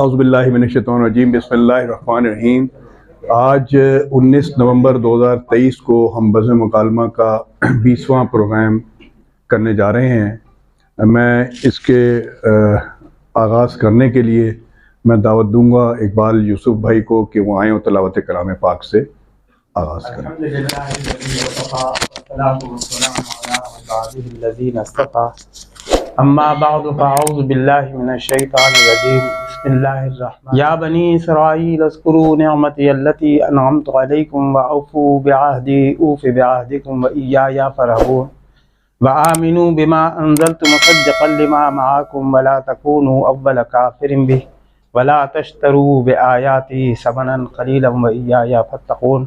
اعوذ باللہ من الشیطان الرجیم بسم اللہ الرحمن الرحیم۔ آج 19 نومبر 2023 کو ہم بزم مکالمہ کا 20واں پروگرام کرنے جا رہے ہیں۔ میں اس کے آغاز کرنے کے لیے میں دعوت دوں گا اقبال یوسف بھائی کو کہ وہ آئیں اور تلاوت کلام پاک سے آغاز کریں۔ اما بعد فاعوذ باللہ من الشیطان الرجیم بسم اللہ الرحمن یا بنی اسرائیل اذکروا نعمتی التی انعمت علیکم واوفوا بعہدی اوف بعہدکم وایای فارہبون وآمنوا بما انزلت مصدقا لما معکم ولا تکونوا اول کافر بہ ولا تشتروا بآیاتی ثمنا قلیلا وایای فاتقون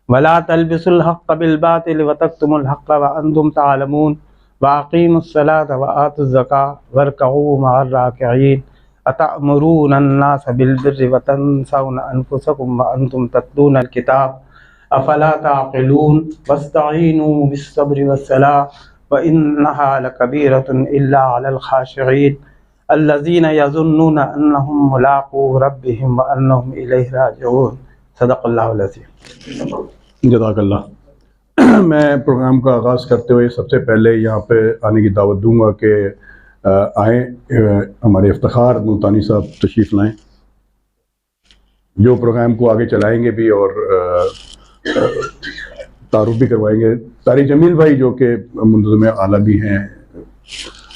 ولا تلبسوا الحق بالباطل وتکتموا الحق وانتم تعلمون وَأَقِيمُوا الصَّلَاةَ وَآتُوا الزَّكَاةَ وَارْكَعُوا مَعَ الرَّاكِعِينَ أَتَأْمُرُونَ النَّاسَ بِالْبِرِّ وَتَنْسَوْنَ أَنفُسَكُمْ وَأَنْتُمْ تَتْلُونَ الْكِتَابَ أَفَلَا تَعْقِلُونَ وَاسْتَعِينُوا بِالصَّبْرِ وَالصَّلَاةِ وَإِنَّهَا لَكَبِيرَةٌ إِلَّا عَلَى الْخَاشِعِينَ الَّذِينَ يَظُنُّونَ أَنَّهُمْ مُلَاقُو رَبِّهِمْ وَأَنَّهُمْ إِلَيْهِ راجعون۔ صدق اللہ العظیم۔ جزاک اللہ۔ میں پروگرام کا آغاز کرتے ہوئے سب سے پہلے یہاں پہ آنے کی دعوت دوں گا کہ آئیں، ہمارے افتخار ملتانی صاحب تشریف لائیں جو پروگرام کو آگے چلائیں گے بھی اور تعارف بھی کروائیں گے۔ طارق جمیل بھائی جو کہ منتظم اعلیٰ بھی ہیں،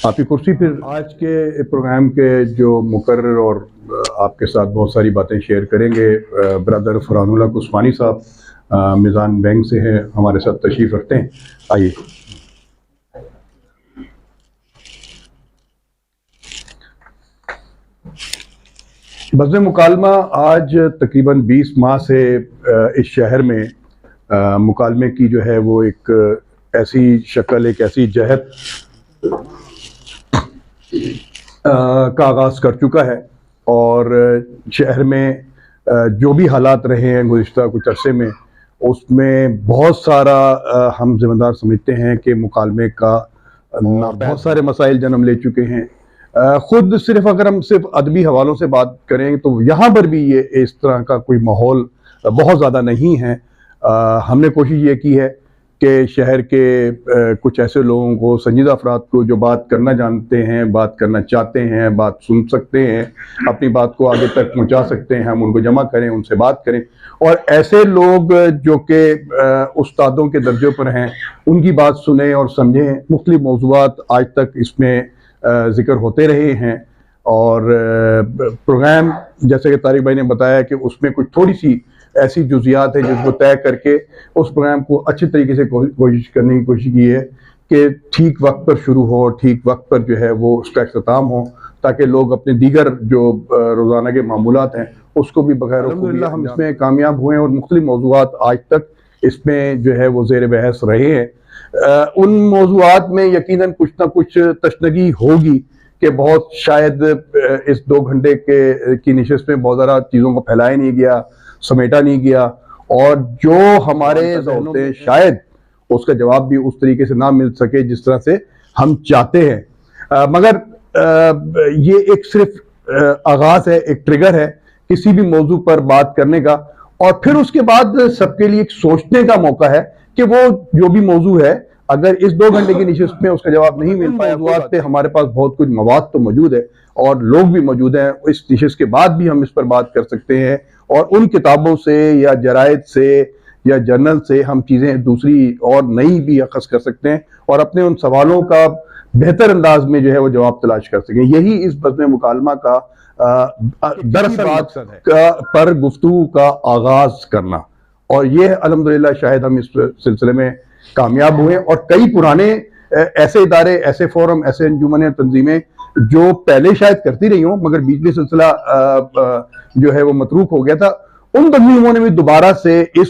آپ کی کرسی پھر آج کے پروگرام کے جو مقرر اور آپ کے ساتھ بہت ساری باتیں شیئر کریں گے برادر فرحان اللہ عثمانی صاحب میزان بینک سے ہیں، ہمارے ساتھ تشریف رکھتے ہیں۔ آئیے۔ بزم مکالمہ آج تقریباً 20 ماہ سے اس شہر میں مکالمے کی جو ہے وہ ایک ایسی شکل، ایک ایسی جہت کا آغاز کر چکا ہے، اور شہر میں جو بھی حالات رہے ہیں گزشتہ کچھ عرصے میں، اس میں بہت سارا ہم ذمہ دار سمجھتے ہیں کہ مکالمے کا بہت سارے مسائل جنم لے چکے ہیں۔ خود صرف اگر ہم صرف ادبی حوالوں سے بات کریں تو یہاں پر بھی یہ اس طرح کا کوئی ماحول بہت زیادہ نہیں ہے۔ ہم نے کوشش یہ کی ہے کہ شہر کے کچھ ایسے لوگوں کو، سنجیدہ افراد کو جو بات کرنا جانتے ہیں، بات کرنا چاہتے ہیں، بات سن سکتے ہیں، اپنی بات کو آگے تک پہنچا سکتے ہیں، ہم ان کو جمع کریں، ان سے بات کریں، اور ایسے لوگ جو کہ استادوں کے درجے پر ہیں ان کی بات سنیں اور سمجھیں۔ مختلف موضوعات آج تک اس میں ذکر ہوتے رہے ہیں، اور پروگرام جیسے کہ طارق بھائی نے بتایا کہ اس میں کچھ تھوڑی سی ایسی جزیات ہیں جس کو طے کر کے اس پروگرام کو اچھی طریقے سے کوشش کرنے کی کوشش کی ہے کہ ٹھیک وقت پر شروع ہو، ٹھیک وقت پر جو ہے وہ اس کا اختتام ہو، تاکہ لوگ اپنے دیگر جو روزانہ کے معمولات ہیں اس کو بھی بغیر الحمدللہ ہم اس میں کامیاب ہوئے ہیں، اور مختلف موضوعات آج تک اس میں جو ہے وہ زیر بحث رہے ہیں۔ ان موضوعات میں یقیناً کچھ نہ کچھ تشنگی ہوگی کہ بہت شاید اس 2 گھنٹے کی نشست میں بہت زیادہ چیزوں کو پھیلایا نہیں گیا، سمیٹا نہیں گیا، اور جو ہمارے ذہنوں میں شاید اس کا جواب بھی اس طریقے سے نہ مل سکے جس طرح سے ہم چاہتے ہیں، مگر یہ ایک صرف آغاز ہے، ایک ٹریگر ہے کسی بھی موضوع پر بات کرنے کا، اور پھر اس کے بعد سب کے لیے ایک سوچنے کا موقع ہے کہ وہ جو بھی موضوع ہے اگر اس 2 گھنٹے کی نشست میں اس کا جواب نہیں مل پایا، موضوعات پہ ہمارے پاس بہت کچھ مواد تو موجود ہے اور لوگ بھی موجود ہیں، اس نشست کے بعد بھی ہم اس پر بات کر سکتے ہیں، اور ان کتابوں سے یا جرائد سے یا جرنل سے ہم چیزیں دوسری اور نئی بھی اخذ کر سکتے ہیں، اور اپنے ان سوالوں کا بہتر انداز میں جو ہے وہ جواب تلاش کر سکیں۔ یہی اس بزم مکالمہ کا دراصل پر گفتگو کا آغاز کرنا، اور یہ الحمدللہ شاید ہم اس سلسلے میں کامیاب ہوئے، اور کئی پرانے ایسے ادارے، ایسے فورم، ایسے انجمنیں، تنظیمیں جو پہلے شاید کرتی رہی ہوں مگر بیچ میں سلسلہ جو ہے وہ متروک ہو گیا تھا، ان تنظیموں نے بھی دوبارہ سے اس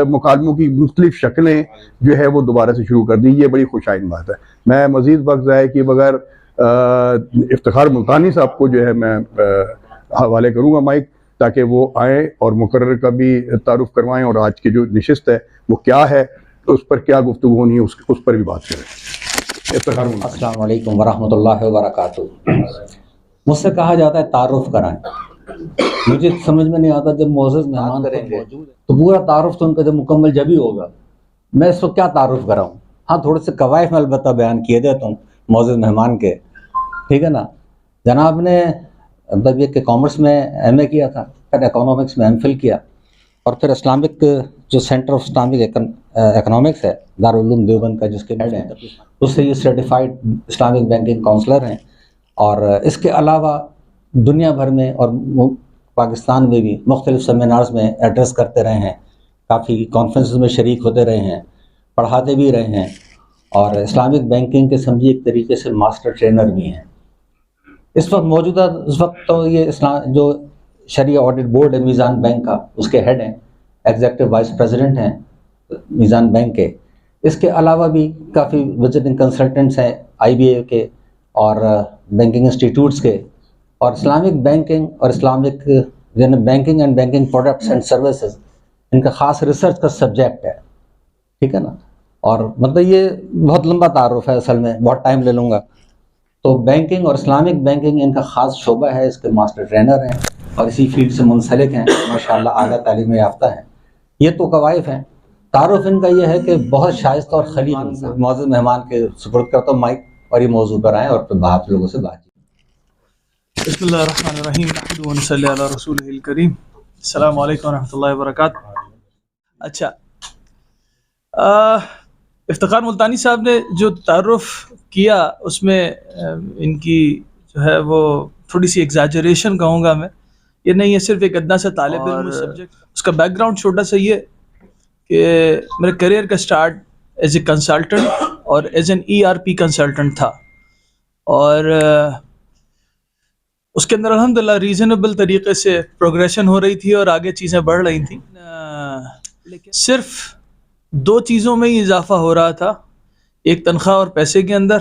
مکالموں کی مختلف شکلیں جو ہے وہ دوبارہ سے شروع کر دی۔ یہ بڑی خوش آئند بات ہے۔ میں مزید وقت ضائع کیے بغیر افتخار ملتانی صاحب کو جو ہے میں حوالے کروں گا مائک، تاکہ وہ آئیں اور مقرر کا بھی تعارف کروائیں، اور آج کی جو نشست ہے وہ کیا ہے، اس پر کیا گفتگو ہونی ہے اس پر بھی بات کریں۔ السلام علیکم ورحمۃ اللہ وبرکاتہ۔ مجھ سے کہا جاتا ہے تعارف کرائیں، مجھے سمجھ میں نہیں آتا جب معزز مہمان کریں گے تو پورا تعارف تو ان کا جب مکمل جب ہی ہوگا. میں اس وقت کیا تعارف کراؤں؟ ہاں تھوڑے سے قوائف میں البتہ بیان کیے دیتا ہوں معزز مہمان کے، ٹھیک ہے نا. جناب نے مطلب یہ کہ کامرس میں ایم اے کیا تھا، پھر اکنامکس میں ایم فل کیا، اور پھر اسلامک جو سینٹر آف اسلامک اکنامکس ہے دارالعلوم دیوبند کا جس کے ہیڈ ہیں، اس سے یہ سرٹیفائڈ اسلامک بینکنگ کاؤنسلر ہیں. اور اس کے علاوہ دنیا بھر میں اور پاکستان میں بھی مختلف سیمینارز میں ایڈریس کرتے رہے ہیں، کافی کانفرنسز میں شریک ہوتے رہے ہیں، پڑھاتے بھی رہے ہیں، اور اسلامک بینکنگ کے سمجھیے ایک طریقے سے ماسٹر ٹرینر بھی ہیں. اس وقت تو یہ جو شرعیہ آڈٹ بورڈ ہے میزان بینک کا، اس کے ہیڈ ہیں، ایگزیکٹو وائس پریزیڈنٹ ہیں میزان بینک کے. اس کے علاوہ بھی کافی وزٹنگ کنسلٹنٹس ہیں آئی بی اے کے اور بینکنگ انسٹیٹیوٹس کے. اور اسلامک بینکنگ اور اسلامک یعنی banking and banking products and services ان کا خاص ریسرچ کا سبجیکٹ ہے، ٹھیک ہے نا. اور مطلب یہ بہت لمبا تعارف ہے، اصل میں بہت ٹائم لے لوں گا. تو بینکنگ اور اسلامک بینکنگ ان کا خاص شعبہ ہے، اس کے ماسٹر ٹرینر ہیں اور اسی فیلڈ سے منسلک ہیں، ماشاءاللہ اعلیٰ تعلیم یافتہ ہیں. یہ تو قوائف ہیں. تعارف ان کا یہ ہے کہ بہت شائستہ اور خلیق معزز مہمان کے سپرد کرتا ہوں مائک، اور یہ موضوع پر آئیں اور پھر آپ لوگوں سے بات چیت. بسم اللہ الرحمن الرحیم، نحمده ونصلی علی رسولہ الکریم. السلام علیکم ورحمۃ اللہ وبرکاتہ. اچھا، افتخار ملتانی صاحب نے جو تعارف کیا اس میں ان کی جو ہے وہ تھوڑی سی ایگزیجریشن کہوں گا میں، یہ نہیں ہے صرف ایک ادنا سا طالب علم سبجیکٹ. اس کا بیک گراؤنڈ چھوٹا سا یہ کہ میرے کریئر کا سٹارٹ ایز اے کنسلٹنٹ اور ایز این ERP کنسلٹنٹ تھا، اور اس کے اندر الحمدللہ ریزنیبل طریقے سے پروگریشن ہو رہی تھی اور آگے چیزیں بڑھ رہی تھیں. صرف 2 چیزوں میں ہی اضافہ ہو رہا تھا، ایک تنخواہ اور پیسے کے اندر،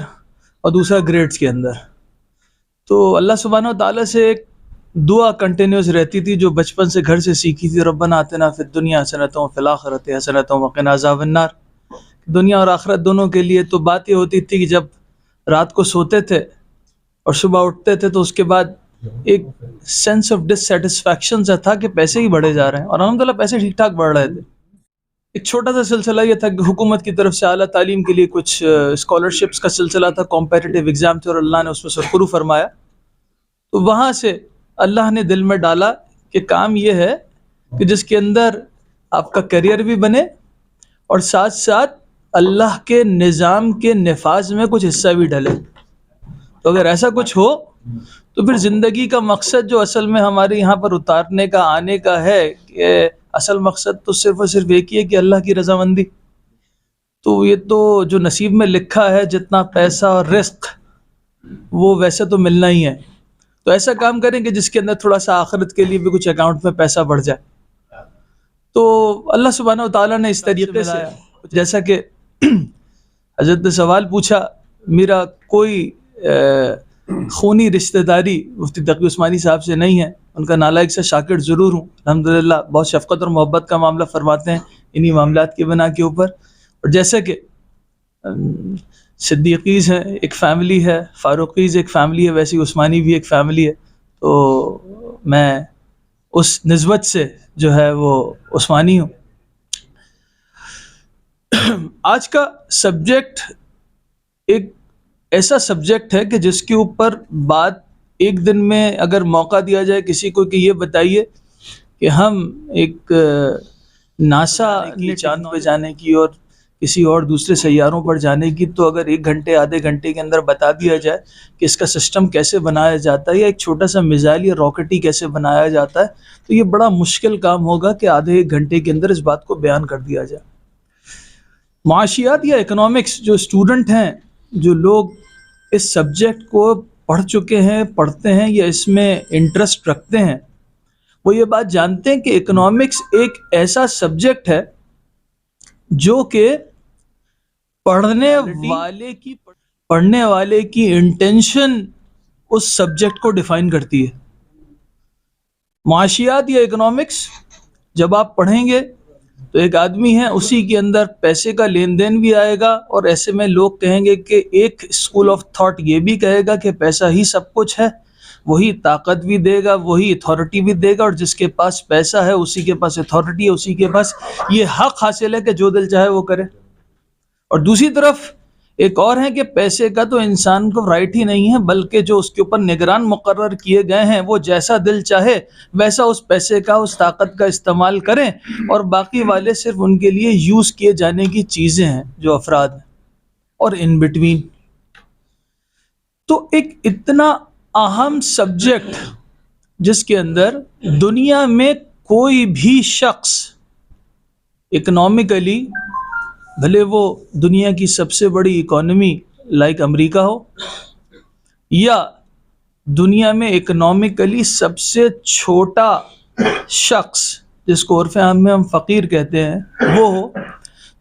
اور دوسرا گریڈز کے اندر. تو اللہ سبحانہ و تعالیٰ سے ایک دعا کنٹینیوس رہتی تھی جو بچپن سے گھر سے سیکھی تھی، ربنا آتنا فی الدنیا حسنۃ وفی الآخرۃ حسنۃ وقنا عذاب النار. دنیا اور آخرت دونوں کے لیے. تو بات یہ ہوتی تھی کہ جب رات کو سوتے تھے اور صبح اٹھتے تھے تو اس کے بعد ایک سینس آف ڈسسیٹسفیکشن سا تھا کہ پیسے ہی بڑھے جا رہے ہیں، اور الحمدللہ پیسے ٹھیک ٹھاک بڑھ رہے تھے. ایک چھوٹا سا سلسلہ یہ تھا کہ حکومت کی طرف سے اعلیٰ تعلیم کے لیے کچھ اسکالرشپس کا سلسلہ تھا، کمپیٹیٹیو ایگزام تھے، اور اللہ نے اس میں سرخرو فرمایا. تو وہاں سے اللہ نے دل میں ڈالا کہ کام یہ ہے کہ جس کے اندر آپ کا کیریئر بھی بنے اور ساتھ ساتھ اللہ کے نظام کے نفاذ میں کچھ حصہ بھی ڈلے. تو اگر ایسا کچھ ہو تو پھر زندگی کا مقصد جو اصل میں ہمارے یہاں پر اتارنے کا آنے کا ہے، کہ اصل مقصد تو صرف اور صرف ایک ہی ہے کہ اللہ کی رضامندی. تو یہ تو جو نصیب میں لکھا ہے، جتنا پیسہ اور رزق وہ ویسے تو ملنا ہی ہے. تو ایسا کام کریں کہ جس کے اندر تھوڑا سا آخرت کے لیے بھی کچھ اکاؤنٹ میں پیسہ بڑھ جائے. تو اللہ سبحانہ و تعالیٰ نے اس طریقے سے، جیسا کہ حضرت نے سوال پوچھا، میرا کوئی خونی رشتہ داری مفتی تقی عثمانی صاحب سے نہیں ہے، ان کا نالائق سے شاگرد ضرور ہوں. الحمدللہ بہت شفقت اور محبت کا معاملہ فرماتے ہیں انہی معاملات کی بنا کے اوپر. اور جیسے کہ صدیقیز ہیں ایک فیملی ہے، فاروقیز ایک فیملی ہے، ویسے عثمانی بھی ایک فیملی ہے. تو میں اس نسبت سے جو ہے وہ عثمانی ہوں. آج کا سبجیکٹ ایک ایسا سبجیکٹ ہے کہ جس کے اوپر بات ایک دن میں اگر موقع دیا جائے کسی کو کہ یہ بتائیے کہ ہم ایک ناسا کی چاند پہ جانے کی اور کسی اور دوسرے سیاروں پر جانے کی، تو اگر 1 گھنٹے آدھے گھنٹے کے اندر بتا دیا جائے کہ اس کا سسٹم کیسے بنایا جاتا ہے، یا ایک چھوٹا سا میزائل یا راکٹ ہی کیسے بنایا جاتا ہے، تو یہ بڑا مشکل کام ہوگا کہ آدھے 1 گھنٹے کے اندر اس بات کو بیان کر دیا جائے. معاشیات یا اکنامکس جو اسٹوڈنٹ ہیں، جو لوگ اس سبجیکٹ کو پڑھ چکے ہیں، پڑھتے ہیں یا اس میں انٹرسٹ رکھتے ہیں، وہ یہ بات جانتے ہیں کہ اکنامکس ایک ایسا سبجیکٹ ہے جو کہ پڑھنے والے کی انٹینشن اس سبجیکٹ کو ڈیفائن کرتی ہے. معاشیات یا اکنامکس جب آپ پڑھیں گے تو ایک آدمی ہے، اسی کے اندر پیسے کا لین دین بھی آئے گا، اور ایسے میں لوگ کہیں گے کہ ایک اسکول آف تھاٹ یہ بھی کہے گا کہ پیسہ ہی سب کچھ ہے، وہی طاقت بھی دے گا, وہی اتھارٹی بھی دے گا, اور جس کے پاس پیسہ ہے اسی کے پاس اتھارٹی ہے, اسی کے پاس یہ حق حاصل ہے کہ جو دل چاہے وہ کرے. اور دوسری طرف ایک اور ہے کہ پیسے کا تو انسان کو رائٹ ہی نہیں ہے, بلکہ جو اس کے اوپر نگران مقرر کیے گئے ہیں وہ جیسا دل چاہے ویسا اس پیسے کا, اس طاقت کا استعمال کریں, اور باقی والے صرف ان کے لیے یوز کیے جانے کی چیزیں ہیں جو افراد ہیں. اور ان بٹوین تو ایک اتنا اہم سبجیکٹ جس کے اندر دنیا میں کوئی بھی شخص اکنامکلی, بھلے وہ دنیا کی سب سے بڑی اکانومی لائک امریکہ ہو, یا دنیا میں اکنامکلی سب سے چھوٹا شخص جس کو عرف عام میں ہم فقیر کہتے ہیں وہ ہو,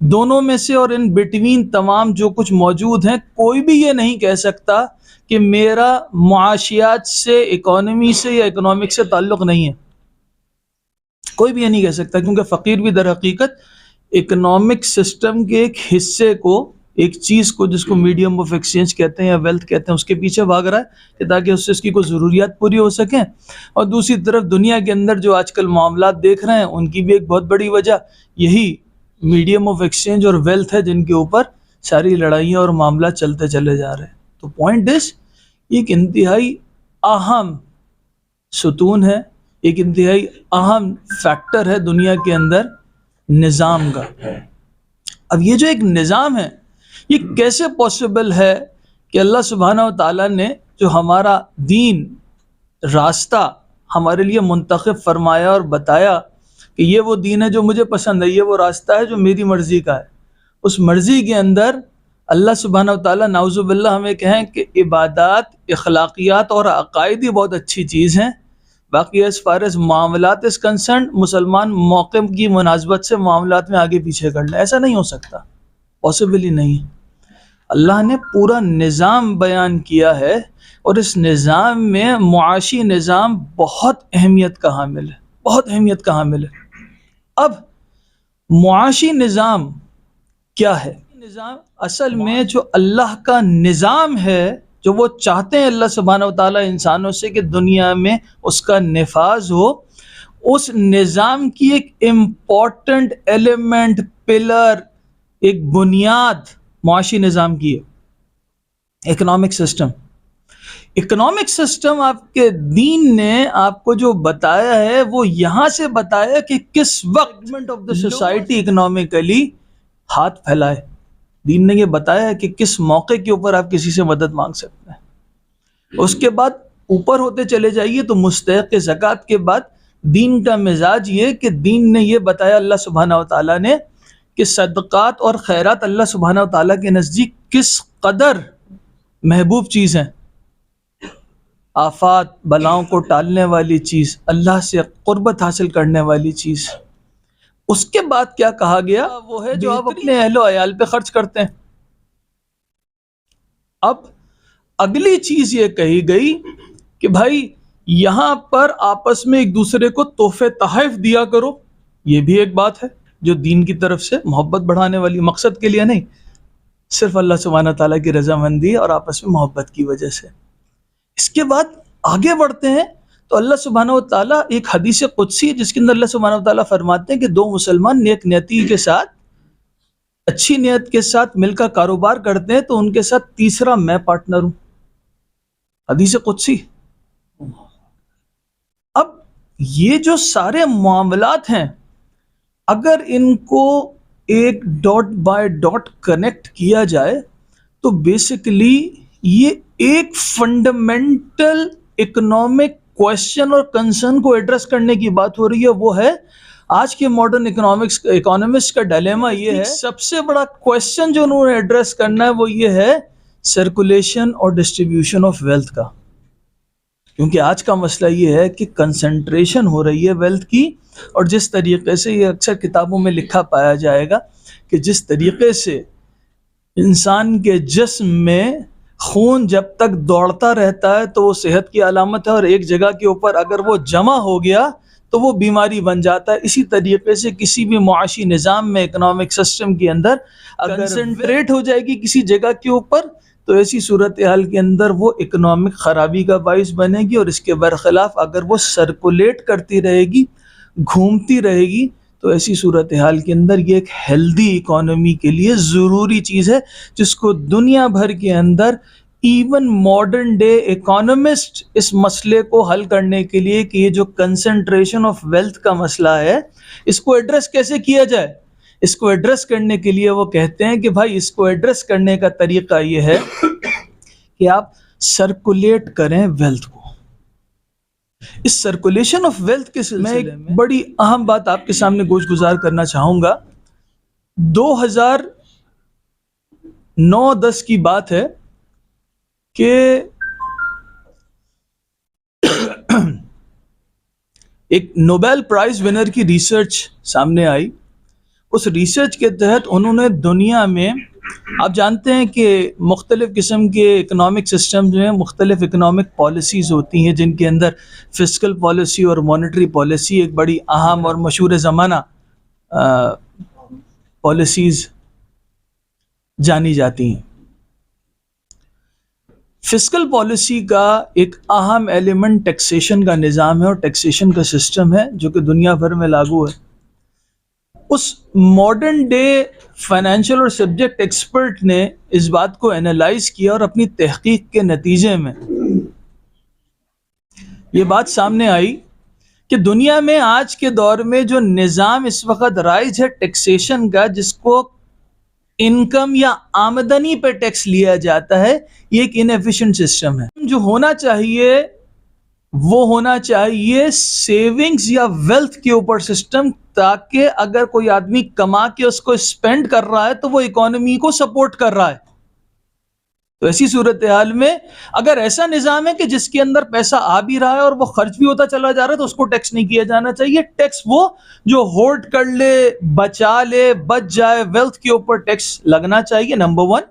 دونوں میں سے اور ان بٹوین تمام جو کچھ موجود ہیں, کوئی بھی یہ نہیں کہہ سکتا کہ میرا معاشیات سے, اکانومی سے یا اکنامک سے تعلق نہیں ہے. کوئی بھی یہ نہیں کہہ سکتا, کیونکہ فقیر بھی در حقیقت اکنامک سسٹم کے ایک حصے کو, ایک چیز کو جس کو میڈیم آف ایکسچینج کہتے ہیں یا ویلتھ کہتے ہیں, اس کے پیچھے بھاگ رہا ہے کہ تاکہ اس سے اس کی کوئی ضروریات پوری ہو سکیں. اور دوسری طرف دنیا کے اندر جو آج کل معاملات دیکھ رہے ہیں ان کی بھی ایک بہت بڑی وجہ یہی میڈیم آف ایکسچینج اور ویلتھ ہے, جن کے اوپر ساری لڑائیاں اور معاملات چلتے چلے جا رہے ہیں. تو پوائنٹ اس, ایک انتہائی اہم ستون ہے, ایک انتہائی اہم فیکٹر ہے دنیا کے اندر نظام کا. اب یہ جو ایک نظام ہے یہ کیسے پاسبل ہے کہ اللہ سبحانہ و تعالیٰ نے جو ہمارا دین راستہ ہمارے لیے منتخب فرمایا اور بتایا کہ یہ وہ دین ہے جو مجھے پسند ہے, یہ وہ راستہ ہے جو میری مرضی کا ہے, اس مرضی کے اندر اللہ سبحانہ و تعالیٰ نعوذ باللہ ہمیں کہیں کہ عبادات, اخلاقیات اور عقائد ہی بہت اچھی چیز ہیں, باقی as far as معاملات is concerned مسلمان موقع کی مناسبت سے معاملات میں آگے پیچھے کر لیں. ایسا نہیں ہو سکتا, پاسبل ہی نہیں. اللہ نے پورا نظام بیان کیا ہے, اور اس نظام میں معاشی نظام بہت اہمیت کا حامل ہے, بہت اہمیت کا حامل ہے. اب معاشی نظام کیا ہے؟ نظام اصل میں جو اللہ کا نظام ہے, جو وہ چاہتے ہیں اللہ سبحانہ و تعالیٰ انسانوں سے کہ دنیا میں اس کا نفاذ ہو, اس نظام کی ایک امپورٹنٹ ایلیمنٹ, پلر, ایک بنیاد معاشی نظام کی ہے اکنامک سسٹم. اکنامک سسٹم آپ کے دین نے آپ کو جو بتایا ہے وہ یہاں سے بتایا کہ کس وقت آف دا سوسائٹی اکنامکلی ہاتھ پھیلائے. دین نے یہ بتایا ہے کہ کس موقع کے اوپر آپ کسی سے مدد مانگ سکتے ہیں. اس کے بعد اوپر ہوتے چلے جائیے تو مستحق زکوٰۃ کے بعد دین کا مزاج یہ کہ دین نے یہ بتایا اللہ سبحانہ و تعالیٰ نے کہ صدقات اور خیرات اللہ سبحانہ و تعالیٰ کے نزدیک کس قدر محبوب چیز ہیں, آفات بلاؤں کو ٹالنے والی چیز, اللہ سے قربت حاصل کرنے والی چیز. اس کے بعد کیا کہا گیا, وہ ہے جو آپ اپنے اہل و عیال پہ خرچ کرتے ہیں. اب اگلی چیز یہ کہی گئی کہ بھائی یہاں پر آپس میں ایک دوسرے کو تحفے تحائف دیا کرو. یہ بھی ایک بات ہے جو دین کی طرف سے محبت بڑھانے والی, مقصد کے لیے نہیں, صرف اللہ سبحانہ تعالیٰ کی رضامندی اور آپس میں محبت کی وجہ سے. اس کے بعد آگے بڑھتے ہیں تو اللہ سبحانہ و تعالیٰ ایک حدیث قدسی ہے جس کے اندر اللہ سبحانہ و تعالیٰ فرماتے ہیں کہ دو مسلمان نیک نیتی کے ساتھ, اچھی نیت کے ساتھ مل کر کاروبار کرتے ہیں تو ان کے ساتھ تیسرا میں پارٹنر ہوں. حدیث قدسی. اب یہ جو سارے معاملات ہیں اگر ان کو ایک ڈاٹ بائی ڈاٹ کنیکٹ کیا جائے تو بیسیکلی یہ ایک فنڈامنٹل اکنامک کوشچن اور کنسرن کو ایڈریس کرنے کی بات ہو رہی ہے. وہ ہے آج کے ماڈرن اکانومسٹ کا ڈائلیما. یہ ہے سب سے بڑا کوشچن جو انہوں نے ایڈریس کرنا ہے وہ یہ ہے سرکولیشن اور ڈسٹریبیوشن آف ویلتھ کا. کیونکہ آج کا مسئلہ یہ ہے کہ کنسنٹریشن ہو رہی ہے ویلتھ کی, اور جس طریقے سے یہ اکثر کتابوں میں لکھا پایا جائے گا کہ جس طریقے سے انسان کے جسم میں خون جب تک دوڑتا رہتا ہے تو وہ صحت کی علامت ہے, اور ایک جگہ کے اوپر اگر وہ جمع ہو گیا تو وہ بیماری بن جاتا ہے. اسی طریقے سے کسی بھی معاشی نظام میں, اکنامک سسٹم کے اندر اگر کنسنٹریٹ ہو جائے گی کسی جگہ کے اوپر تو ایسی صورتحال کے اندر وہ اکنامک خرابی کا باعث بنے گی، اور اس کے برخلاف اگر وہ سرکولیٹ کرتی رہے گی، گھومتی رہے گی، تو ایسی صورتحال کے اندر یہ ایک ہیلدی اکانومی کے لیے ضروری چیز ہے، جس کو دنیا بھر کے اندر ایون ماڈرن ڈے اکانومسٹ اس مسئلے کو حل کرنے کے لیے کہ یہ جو کنسنٹریشن آف ویلتھ کا مسئلہ ہے اس کو ایڈریس کیسے کیا جائے، اس کو ایڈریس کرنے کے لیے وہ کہتے ہیں کہ بھائی اس کو ایڈریس کرنے کا طریقہ یہ ہے کہ آپ سرکولیٹ کریں ویلتھ کو۔ اس سرکولیشن آف ویلتھ کے سلسلے میں ایک بڑی اہم بات آپ کے سامنے گوش گزار کرنا چاہوں گا۔ 2009-10 کی بات ہے کہ ایک نوبیل پرائز ونر کی ریسرچ سامنے آئی۔ اس ریسرچ کے تحت انہوں نے دنیا میں، آپ جانتے ہیں کہ مختلف قسم کے اکنامک سسٹم جو ہیں، مختلف اکنامک پالیسیز ہوتی ہیں جن کے اندر فسکل پالیسی اور مانیٹری پالیسی ایک بڑی اہم اور مشہور زمانہ پالیسیز جانی جاتی ہیں۔ فسکل پالیسی کا ایک اہم ایلیمنٹ ٹیکسیشن کا نظام ہے اور ٹیکسیشن کا سسٹم ہے جو کہ دنیا بھر میں لاگو ہے۔ اس ماڈرن ڈے فائنینشیل اور سبجیکٹ ایکسپرٹ نے اس بات کو اینالائز کیا اور اپنی تحقیق کے نتیجے میں یہ بات سامنے آئی کہ دنیا میں آج کے دور میں جو نظام اس وقت رائج ہے ٹیکسیشن کا، جس کو انکم یا آمدنی پہ ٹیکس لیا جاتا ہے، یہ ایک انیفیشینٹ سسٹم ہے۔ جو ہونا چاہیے وہ ہونا چاہیے سیونگز یا ویلتھ کے اوپر سسٹم، تاکہ اگر کوئی آدمی کما کے اس کو اسپینڈ کر رہا ہے تو وہ اکانومی کو سپورٹ کر رہا ہے۔ تو ایسی صورتحال میں اگر ایسا نظام ہے کہ جس کے اندر پیسہ آ بھی رہا ہے اور وہ خرچ بھی ہوتا چلا جا رہا ہے تو اس کو ٹیکس نہیں کیا جانا چاہیے۔ ٹیکس وہ جو ہولڈ کر لے، بچا لے، بچ جائے، ویلتھ کے اوپر ٹیکس لگنا چاہیے، نمبر 1۔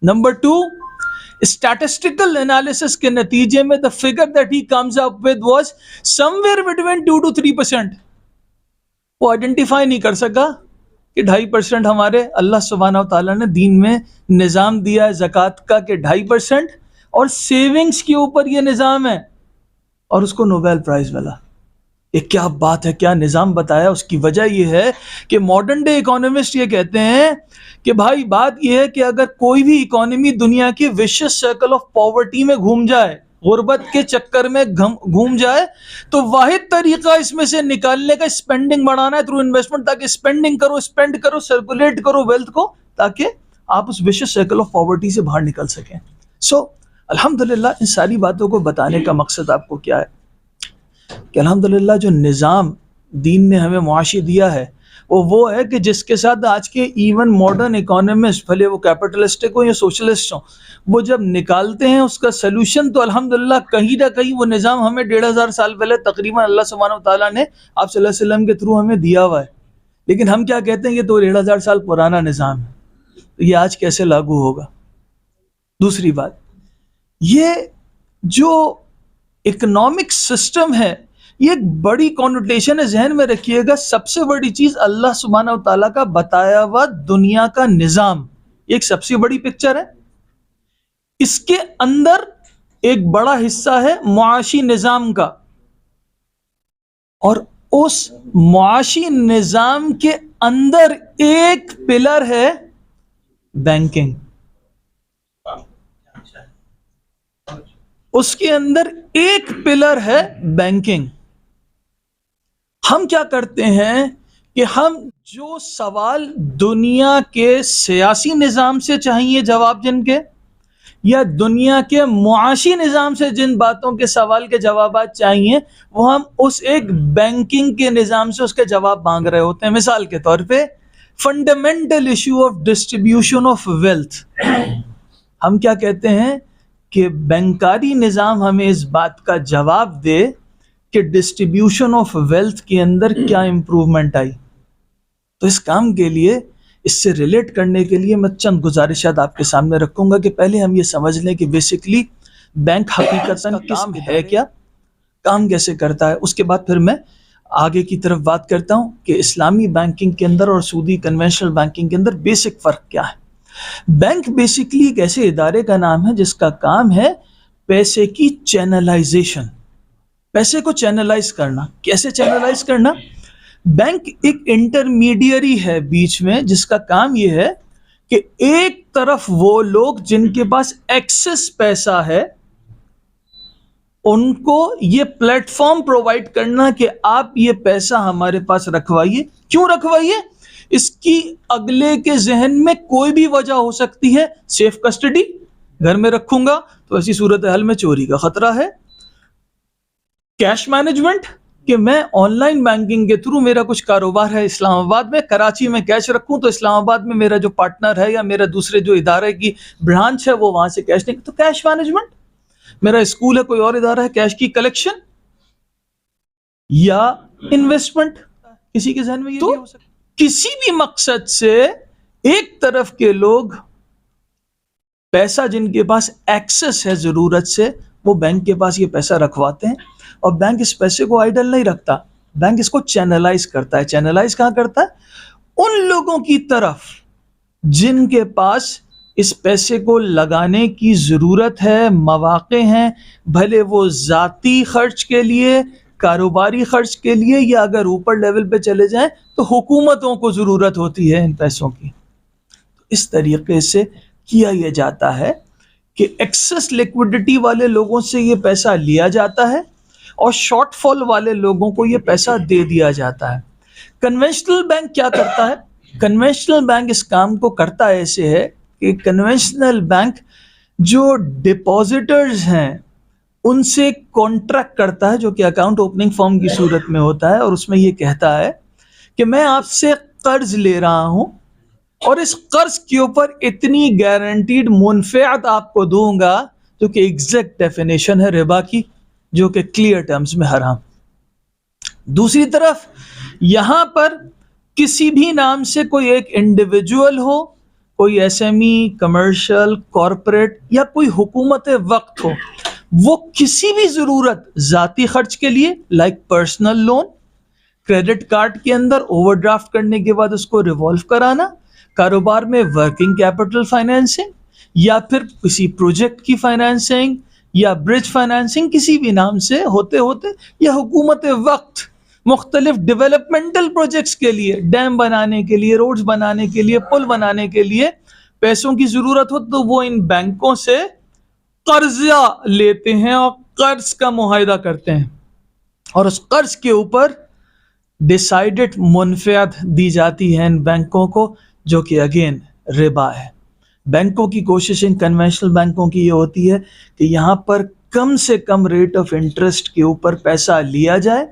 نمبر 2، اسٹیٹسٹیکل انالیسس کے نتیجے میں the figure that he comes up with was somewhere between 2 to 3%۔ وہ آئیڈینٹیفائی نہیں کر سکا کہ 2.5% ہمارے اللہ سبحانہ و تعالیٰ نے دین میں نظام دیا ہے زکوٰۃ کا کہ 2.5%، اور سیونگز کے اوپر یہ نظام ہے، اور اس کو نوبیل پرائز ملا۔ یہ کیا بات ہے، کیا نظام بتایا۔ اس کی وجہ یہ ہے کہ ماڈرن ڈے اکانومسٹ یہ کہتے ہیں کہ بھائی بات یہ ہے کہ اگر کوئی بھی اکانومی دنیا کی ویشس سرکل آف پاورٹی میں گھوم جائے، غربت کے چکر میں گھوم جائے، تو واحد طریقہ اس میں سے نکالنے کا اسپینڈنگ بڑھانا ہے تھرو انویسٹمنٹ، تاکہ اسپینڈنگ کرو، اسپینڈ کرو، سرکولیٹ کرو ویلتھ کو، تاکہ آپ اس ویشس سرکل آف پاورٹی سے باہر نکل سکیں۔ سو الحمدللہ ان ساری باتوں کو بتانے کا مقصد آپ کو کیا ہے کہ الحمدللہ جو نظام دین نے ہمیں معاشی دیا ہے وہ ہے کہ جس کے ساتھ آج کے ایون ماڈرن اکانومسٹ، بھلے وہ کیپٹلسٹک ہوں یا سوشلسٹ ہوں، وہ جب نکالتے ہیں اس کا سلوشن، تو الحمدللہ کہیں نہ کہیں وہ نظام ہمیں 1500 سال پہلے تقریباً اللہ سبحانہ و تعالیٰ نے آپ صلی اللہ علیہ وسلم کے تھرو ہمیں دیا ہوا ہے۔ لیکن ہم کیا کہتے ہیں یہ تو 1500 سال پرانا نظام ہے، تو یہ آج کیسے لاگو ہوگا۔ دوسری بات، یہ جو اکنامک سسٹم ہے یہ ایک بڑی کونوٹیشن ہے، ذہن میں رکھیے گا۔ سب سے بڑی چیز اللہ سبحانہ و تعالیٰ کا بتایا ہوا دنیا کا نظام، یہ ایک سب سے بڑی پکچر ہے۔ اس کے اندر ایک بڑا حصہ ہے معاشی نظام کا، اور اس معاشی نظام کے اندر ایک پلر ہے بینکنگ۔ اس کے اندر ایک پلر ہے بینکنگ۔ ہم کیا کرتے ہیں کہ ہم جو سوال دنیا کے سیاسی نظام سے چاہیے جواب جن کے، یا دنیا کے معاشی نظام سے جن باتوں کے سوال کے جوابات چاہیے، وہ ہم اس ایک بینکنگ کے نظام سے اس کے جواب مانگ رہے ہوتے ہیں۔ مثال کے طور پہ fundamental issue of distribution of wealth, ہم کیا کہتے ہیں کہ بینکاری نظام ہمیں اس بات کا جواب دے کہ ڈسٹریبیوشن آف ویلتھ کے اندر کیا امپروومنٹ آئی۔ تو اس کام کے لیے، اس سے ریلیٹ کرنے کے لیے میں چند گزارشات آپ کے سامنے رکھوں گا کہ پہلے ہم یہ سمجھ لیں کہ بیسکلی بینک حقیقتاً کام ہے کیا، کام کیسے کرتا ہے۔ اس کے بعد پھر میں آگے کی طرف بات کرتا ہوں کہ اسلامی بینکنگ کے اندر اور سودی کنونشنل بینکنگ کے اندر بیسک فرق کیا ہے۔ بینک بیسکلی ایک ایسے ادارے کا نام ہے جس کا کام ہے پیسے کی چینلائزیشن، پیسے کو چینلائز کرنا۔ کیسے چینلائز کرنا؟ بینک ایک انٹرمیڈیری ہے بیچ میں، جس کا کام یہ ہے کہ ایک طرف وہ لوگ جن کے پاس ایکسس پیسہ ہے ان کو یہ پلیٹ فارم پرووائڈ کرنا کہ آپ یہ پیسہ ہمارے پاس رکھوائیے۔ کیوں رکھوائیے؟ اس کی اگلے کے ذہن میں کوئی بھی وجہ ہو سکتی ہے، سیف کسٹڈی، گھر میں رکھوں گا تو ایسی صورتحال میں چوری کا خطرہ ہے، کیش مینجمنٹ کہ میں آن لائن بینکنگ کے تھرو میرا کچھ کاروبار ہے اسلام آباد میں، کراچی میں کیش رکھوں تو اسلام آباد میں میرا جو پارٹنر ہے یا میرا دوسرے جو ادارے کی برانچ ہے وہ وہاں سے کیش نہیں، تو کیش مینجمنٹ۔ میرا اسکول ہے، کوئی اور ادارہ ہے، کیش کی کلیکشن یا انویسٹمنٹ، کسی کے ذہن میں یہ بھی ہو سکتا ہے۔ کسی بھی مقصد سے ایک طرف کے لوگ پیسہ جن کے پاس ایکسس ہے ضرورت سے، وہ بینک کے پاس یہ پیسہ رکھواتے ہیں، اور بینک اس پیسے کو آئیڈل نہیں رکھتا، بینک اس کو چینلائز کرتا ہے۔ چینلائز کہاں کرتا ہے؟ ان لوگوں کی طرف جن کے پاس اس پیسے کو لگانے کی ضرورت ہے، مواقع ہیں، بھلے وہ ذاتی خرچ کے لیے، کاروباری خرچ کے لیے، یا اگر اوپر لیول پہ چلے جائیں تو حکومتوں کو ضرورت ہوتی ہے ان پیسوں کی۔ اس طریقے سے کیا یہ جاتا ہے کہ ایکسس لیکوڈیٹی والے لوگوں سے یہ پیسہ لیا جاتا ہے اور شارٹ فال والے لوگوں کو یہ پیسہ دے دیا جاتا ہے۔ کنونشنل بینک کیا کرتا ہے؟ کنونشنل بینک اس کام کو کرتا ایسے ہے کہ کنونشنل بینک جو ڈپازیٹرز ہیں ان سے کانٹریکٹ کرتا ہے، جو کہ اکاؤنٹ اوپننگ فارم کی صورت میں ہوتا ہے، اور اس میں یہ کہتا ہے کہ میں آپ سے قرض لے رہا ہوں اور اس قرض کے اوپر اتنی گارنٹیڈ منفعت آپ کو دوں گا، جو کہ ایگزیکٹ ڈیفینیشن ہے ربا کی، جو کہ کلیئر ٹرمز میں حرام۔ دوسری طرف یہاں پر کسی بھی نام سے کوئی ایک انڈیویجول ہو، کوئی S M E, commercial, corporate, یا کوئی حکومت وقت ہو، وہ کسی بھی ضرورت ذاتی خرچ کے لیے like personal loan, credit card کے اندر اوور ڈرافٹ کرنے کے بعد اس کو ریوالو کرانا، کاروبار میں ورکنگ کیپٹل فائنینسنگ، یا پھر کسی پروجیکٹ کی فائنینسنگ یا برج فائنینسنگ، کسی بھی نام سے ہوتے ہوتے، یا حکومت وقت مختلف ڈیولپمنٹل پروجیکٹس کے لیے، ڈیم بنانے کے لیے، روڈز بنانے کے لیے، پل بنانے کے لیے پیسوں کی ضرورت ہو تو وہ ان بینکوں سے قرضہ لیتے ہیں اور قرض کا معاہدہ کرتے ہیں، اور اس قرض کے اوپر ڈیسائیڈڈ منفعت دی جاتی ہے ان بینکوں کو، جو کہ اگین ربا ہے۔ بینکوں کی کوشش، ان کنونشنل بینکوں کی یہ ہوتی ہے کہ یہاں پر کم سے کم ریٹ آف انٹرسٹ کے اوپر پیسہ لیا جائے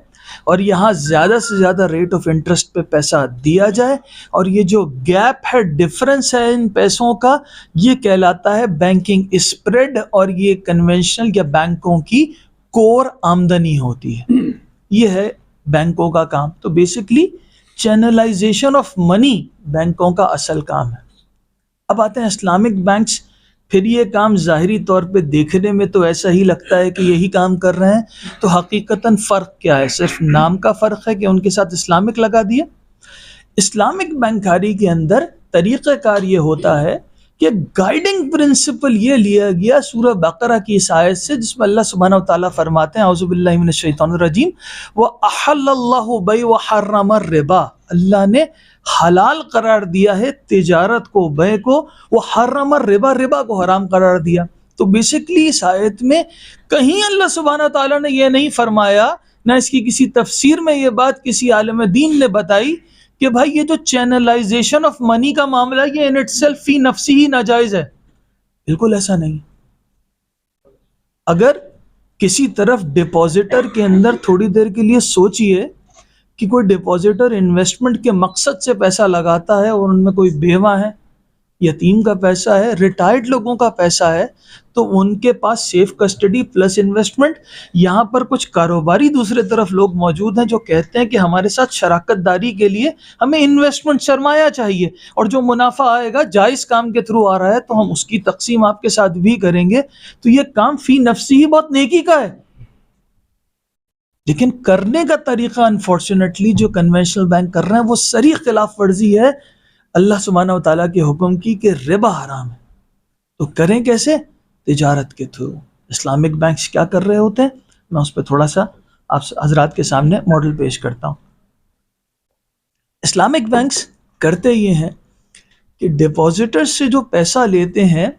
اور یہاں زیادہ سے زیادہ ریٹ آف انٹرسٹ پہ پیسہ دیا جائے، اور یہ جو گیپ ہے، ڈفرنس ہے ان پیسوں کا، یہ کہلاتا ہے بینکنگ اسپریڈ، اور یہ کنونشنل یا بینکوں کی کور آمدنی ہوتی ہے۔ یہ ہے بینکوں کا کام۔ تو بیسکلی چینلائزیشن آف منی بینکوں کا اصل کام ہے۔ اب آتے ہیں اسلامک بینکس، پھر یہ کام ظاہری طور پہ دیکھنے میں تو ایسا ہی لگتا ہے کہ یہی کام کر رہے ہیں، تو حقیقتاً فرق کیا ہے؟ صرف نام کا فرق ہے کہ ان کے ساتھ اسلامک لگا دیا۔ اسلامک بینکاری کے اندر طریقہ کار یہ ہوتا ہے کہ گائیڈنگ پرنسپل یہ لیا گیا سورہ بقرہ کی اس آیت سے، جس میں اللہ سبحانہ و تعالیٰ فرماتے ہیں اعوذ باللہ من الشیطان الرجیم وَأَحَلَّ اللَّهُ بَيْعَ وَحَرَّمَ الرِّبَا، اللہ نے حلال قرار دیا ہے تجارت کو، بے کو، وہ حرم الربا، ربا کو حرام قرار دیا۔ تو بیسکلی اس آیت میں کہیں اللہ سبحانہ تعالیٰ نے یہ نہیں فرمایا، نہ اس کی کسی تفسیر میں یہ بات کسی عالم دین نے بتائی کہ بھائی یہ جو چینلائزیشن آف منی کا معاملہ یہ ان اٹ سیلف فی نفسی ہی ناجائز ہے۔ بالکل ایسا نہیں۔ اگر کسی طرف ڈپازیٹر کے اندر تھوڑی دیر کے لیے سوچئے کہ کوئی ڈپازیٹر انویسٹمنٹ کے مقصد سے پیسہ لگاتا ہے اور ان میں کوئی بیوہ ہے، یتیم کا پیسہ ہے، ریٹائرڈ لوگوں کا پیسہ ہے، تو ان کے پاس سیف کسٹڈی پلس انویسٹمنٹ، یہاں پر کچھ کاروباری دوسرے طرف لوگ موجود ہیں جو کہتے ہیں کہ ہمارے ساتھ شراکت داری کے لیے ہمیں انویسٹمنٹ سرمایہ چاہیے، اور جو منافع آئے گا جائز کام کے تھرو آ رہا ہے تو ہم اس کی تقسیم آپ کے ساتھ بھی کریں گے۔ تو یہ کام فی نفسی ہی بہت نیکی کا ہے، لیکن کرنے کا طریقہ انفارچونیٹلی جو کنونشنل بینک کر رہے ہیں وہ صریح خلاف ورزی ہے اللہ سبحانہ و تعالیٰ کے حکم کی کہ ربا حرام ہے، تو کریں کیسے؟ تجارت کے تھرو۔ اسلامک بینکس کیا کر رہے ہوتے ہیں، میں اس پہ تھوڑا سا آپ حضرات کے سامنے ماڈل پیش کرتا ہوں۔ اسلامک بینکس کرتے یہ ہیں کہ ڈپازیٹر سے جو پیسہ لیتے ہیں،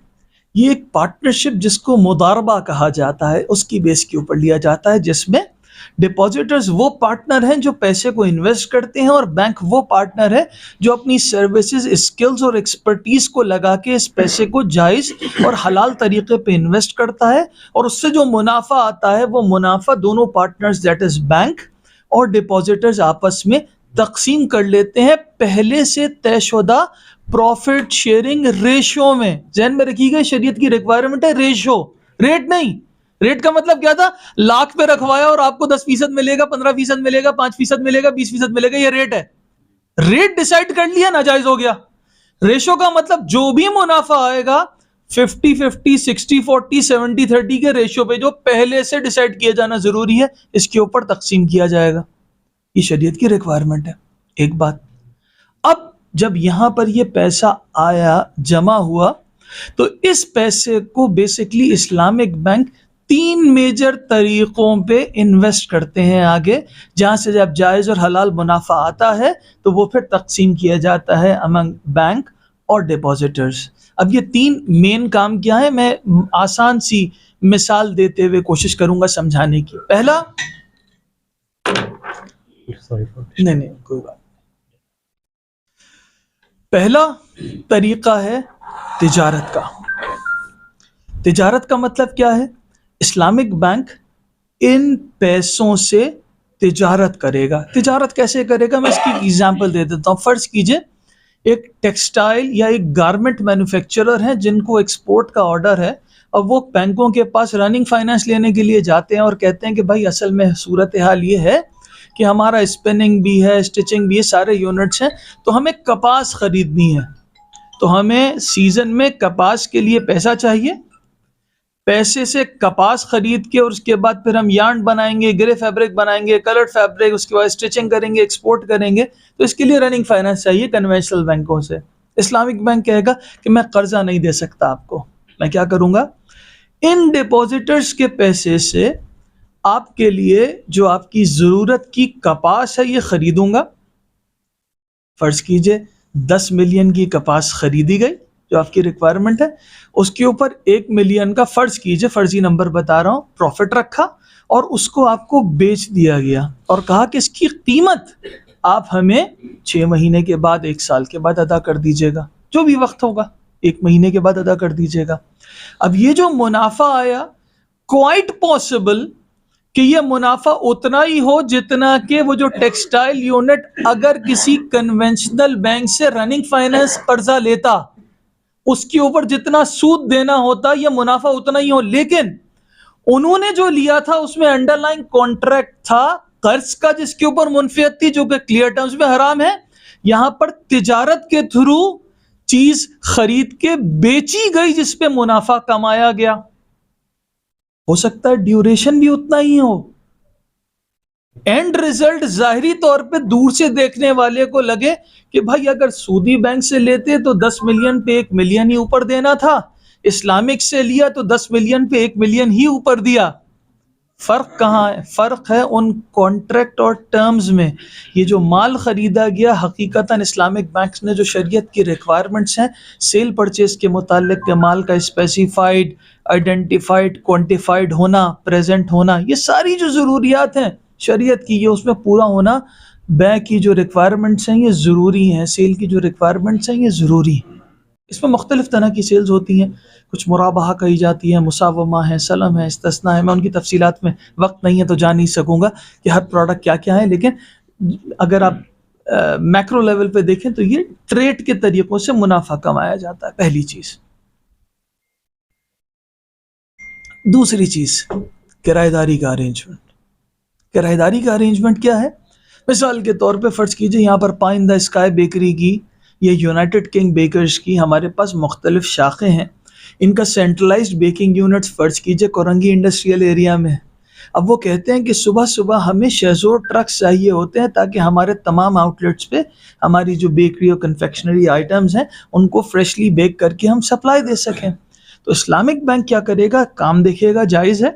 یہ ایک پارٹنرشپ جس کو مضاربہ کہا جاتا ہے اس کی بیس کے اوپر لیا جاتا ہے، جس میں ڈپازیٹرز وہ پارٹنر ہیں جو پیسے کو انویسٹ کرتے ہیں، اور بینک وہ پارٹنر ہے جو اپنی سروسز، اسکلز اور ایکسپرٹیز کو لگا کے اس پیسے کو جائز اور حلال طریقے پہ انویسٹ کرتا ہے، اور اس سے جو منافع آتا ہے وہ منافع دونوں پارٹنرز دیٹ از بینک اور ڈپازیٹرز آپس میں تقسیم کر لیتے ہیں پہلے سے طے شدہ پروفٹ شیئرنگ ریشو میں۔ ذہن میں رکھیے گا، شریعت کی ریکوائرمنٹ ہے ریشو، ریٹ نہیں۔ ریٹ کا مطلب کیا تھا؟ لاکھ پہ رکھوایا اور آپ کو 10% ملے گا، 15% ملے گا، 5% ملے گا، 20% ملے گا، یہ ریٹ ہے۔ ریٹ ڈیسائیڈ کر لیا، ناجائز ہو گیا۔ ریشو کا مطلب جو بھی منافع آئے گا 50-50، 60-40، 70-30 کے ریشو پہ جو پہلے سے ڈیسائیڈ کیا جانا ضروری ہے، اس کے اوپر تقسیم کیا جائے گا۔ یہ شریعت کی ریکوائرمنٹ ہے۔ ایک بات، اب جب یہاں پر یہ پیسہ آیا، جمع ہوا، تو اس پیسے کو بیسکلی اسلامک بینک 3 میجر طریقوں پہ انویسٹ کرتے ہیں آگے، جہاں سے جب جائز اور حلال منافع آتا ہے تو وہ پھر تقسیم کیا جاتا ہے امنگ بینک اور ڈپازیٹرز۔ اب یہ 3 مین کام کیا ہے، میں آسان سی مثال دیتے ہوئے کوشش کروں گا سمجھانے کی۔ پہلا، نہیں کوئی بات، پہلا طریقہ ہے تجارت کا۔ تجارت کا مطلب کیا ہے؟ اسلامک بینک ان پیسوں سے تجارت کرے گا۔ تجارت کیسے کرے گا؟ میں اس کی ایگزامپل دے دیتا ہوں۔ فرض کیجئے ایک ٹیکسٹائل یا ایک گارمنٹ مینوفیکچرر ہیں جن کو ایکسپورٹ کا آرڈر ہے، اور وہ بینکوں کے پاس رننگ فائنانس لینے کے لیے جاتے ہیں اور کہتے ہیں کہ بھائی اصل میں صورتحال یہ ہے کہ ہمارا اسپننگ بھی ہے، اسٹچنگ بھی ہے، سارے یونٹس ہیں، تو ہمیں کپاس خریدنی ہے، تو ہمیں سیزن میں کپاس کے لیے پیسہ چاہیے، پیسے سے کپاس خرید کے اور اس کے بعد پھر ہم یارن بنائیں گے، گرے فیبرک بنائیں گے، کلرڈ فیبرک، اس کے بعد اسٹچنگ کریں گے، ایکسپورٹ کریں گے، تو اس کے لیے رننگ فائنانس چاہیے کنونشنل بینکوں سے۔ اسلامک بینک کہے گا کہ میں قرضہ نہیں دے سکتا آپ کو، میں کیا کروں گا، ان ڈپازیٹرز کے پیسے سے آپ کے لیے جو آپ کی ضرورت کی کپاس ہے یہ خریدوں گا۔ فرض کیجئے 10 ملین کی کپاس خریدی گئی جو آپ کی ریکوائرمنٹ ہے، اس کے اوپر 1 ملین کا فرض کیجئے، فرضی نمبر بتا رہا ہوں، پروفٹ رکھا اور اس کو آپ کو بیچ دیا گیا اور کہا کہ اس کی قیمت آپ ہمیں 6 مہینے کے بعد، 1 سال کے بعد ادا کر دیجیے گا، جو بھی وقت ہوگا 1 مہینے کے بعد ادا کر دیجیے گا۔ اب یہ جو منافع آیا، کوائٹ پاسبل کہ یہ منافع اتنا ہی ہو جتنا کہ وہ جو ٹیکسٹائل یونٹ اگر کسی کنونشنل بینک سے رننگ فائنانس قرضہ لیتا، اس کے اوپر جتنا سود دینا ہوتا یہ منافع اتنا ہی ہو، لیکن انہوں نے جو لیا تھا اس میں انڈر لائن کانٹریکٹ تھا قرض کا جس کے اوپر منفیت تھی، جو کہ کلیئر ٹرمز میں حرام ہے۔ یہاں پر تجارت کے تھرو چیز خرید کے بیچی گئی جس پہ منافع کمایا گیا، ہو سکتا ہے ڈیوریشن بھی اتنا ہی ہو، اینڈ ریزلٹ ظاہری طور پہ دور سے دیکھنے والے کو لگے کہ بھائی اگر سودی بینک سے لیتے تو 10 ملین پہ 1 ملین ہی اوپر دینا تھا، اسلامک سے لیا تو 10 ملین پہ 1 ملین ہی اوپر دیا۔ فرق کہاں ہے؟ فرق ہے ان کانٹریکٹ اور ٹرمز میں۔ یہ جو مال خریدا گیا حقیقتاً اسلامک بینکس نے جو شریعت کی ریکوائرمنٹس ہیں سیل پرچیز کے متعلق کے مال کا اسپیسیفائڈ، آئیڈینٹیفائڈ، کوانٹیفائڈ ہونا، پریزنٹ ہونا، یہ ساری جو ضروریات ہیں شریعت کی، یہ اس میں پورا ہونا، بینک کی جو ریکوائرمنٹس ہیں یہ ضروری ہیں، سیل کی جو ریکوائرمنٹس ہیں یہ ضروری ہیں۔ اس میں مختلف طرح کی سیلز ہوتی ہیں، کچھ مرابحہ کہی جاتی ہے، مساومہ ہے، سلم ہے، استثناء ہے، میں ان کی تفصیلات میں وقت نہیں ہے تو جا نہیں سکوں گا کہ ہر پروڈکٹ کیا کیا ہے، لیکن اگر آپ میکرو لیول پہ دیکھیں تو یہ ٹریڈ کے طریقوں سے منافع کمایا جاتا ہے، پہلی چیز۔ دوسری چیز کرایہ داری کا ارینجمنٹ۔ کرایہ داری کا ارینجمنٹ کیا ہے؟ مثال کے طور پہ فرض کیجئے یہاں پر پائن دا اسکائی بیکری کی یا یونائٹڈ کنگ بیکرز کی ہمارے پاس مختلف شاخیں ہیں، ان کا سینٹرلائزڈ بیکنگ یونٹس فرض کیجئے کورنگی انڈسٹریل ایریا میں، اب وہ کہتے ہیں کہ صبح صبح ہمیں شہزور ٹرکس چاہیے ہوتے ہیں تاکہ ہمارے تمام آؤٹ لیٹس پہ ہماری جو بیکری اور کنفیکشنری آئٹمز ہیں ان کو فریشلی بیک کر کے ہم سپلائی دے سکیں. تو اسلامک بینک کیا کرے گا؟ کام دیکھے گا جائز ہے،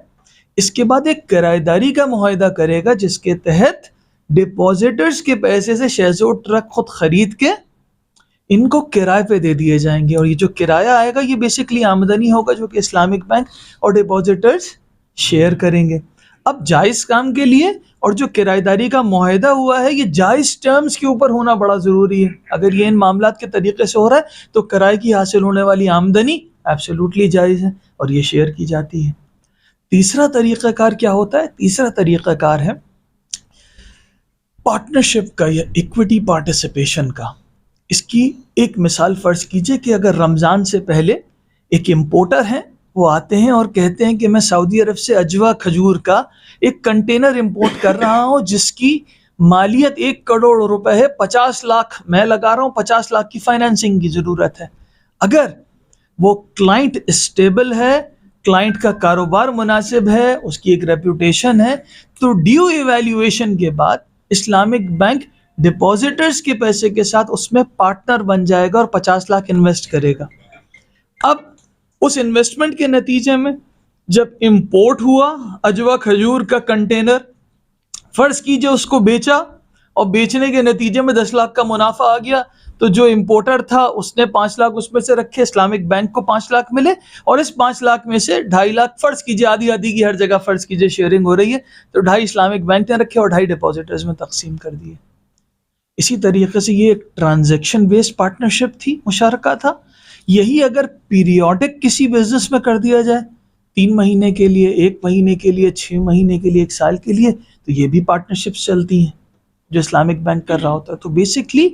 اس کے بعد ایک کرایہ داری کا معاہدہ کرے گا جس کے تحت ڈپازیٹرز کے پیسے سے شہزور ٹرک خود خرید کے ان کو کرائے پہ دے دیے جائیں گے، اور یہ جو کرایہ آئے گا یہ بیسکلی آمدنی ہوگا جو کہ اسلامک بینک اور ڈپازیٹرز شیئر کریں گے. اب جائز کام کے لیے اور جو کرایہ داری کا معاہدہ ہوا ہے یہ جائز ٹرمز کے اوپر ہونا بڑا ضروری ہے. اگر یہ ان معاملات کے طریقے سے ہو رہا ہے تو کرائے کی حاصل ہونے والی آمدنی ایبسولوٹلی جائز ہے اور یہ شیئر کی جاتی ہے. تیسرا طریقہ کار کیا ہوتا ہے؟ تیسرا طریقہ کار ہے پارٹنرشپ کا یا ایکوٹی پارٹیسپیشن کا. اس کی ایک مثال فرض کیجئے کہ اگر رمضان سے پہلے ایک امپورٹر ہیں، وہ آتے ہیں اور کہتے ہیں کہ میں سعودی عرب سے اجوا کھجور کا ایک کنٹینر امپورٹ کر رہا ہوں جس کی مالیت 1 کروڑ روپے ہے، 50 لاکھ میں لگا رہا ہوں، 50 لاکھ کی فائنینسنگ کی ضرورت ہے. اگر وہ کلائنٹ اسٹیبل ہے، کلائنٹ کا کاروبار مناسب ہے، اس کی ایک ریپوٹیشن ہے، تو ڈیو ایویلیویشن کے بعد اسلامک بینک ڈپازیٹرز کے پیسے کے ساتھ اس میں پارٹنر بن جائے گا اور 50 لاکھ انویسٹ کرے گا. اب اس انویسٹمنٹ کے نتیجے میں جب امپورٹ ہوا اجوا کھجور کا کنٹینر، فرض کیجئے اس کو بیچا اور بیچنے کے نتیجے میں 10 لاکھ کا منافع آ گیا، تو جو امپورٹر تھا اس نے 5 لاکھ اس میں سے رکھے، اسلامک بینک کو 5 لاکھ ملے، اور اس 5 لاکھ میں سے 2.5 لاکھ فرض کیجئے آدھی آدھی کی ہر جگہ فرض کیجئے شیئرنگ ہو رہی ہے، تو 2.5 اسلامک بینک نے رکھے اور 2.5 ڈپازیٹرز میں تقسیم کر دیے. اسی طریقے سے یہ ایک ٹرانزیکشن بیسڈ پارٹنرشپ تھی، مشارکہ تھا. یہی اگر پیریوڈک کسی بزنس میں کر دیا جائے 3 مہینے کے لیے، 1 مہینے کے لیے، 6 مہینے کے لیے، 1 سال کے لیے، تو یہ بھی پارٹنرشپس چلتی ہیں جو اسلامک بینک کر رہا ہوتا ہے. تو بیسکلی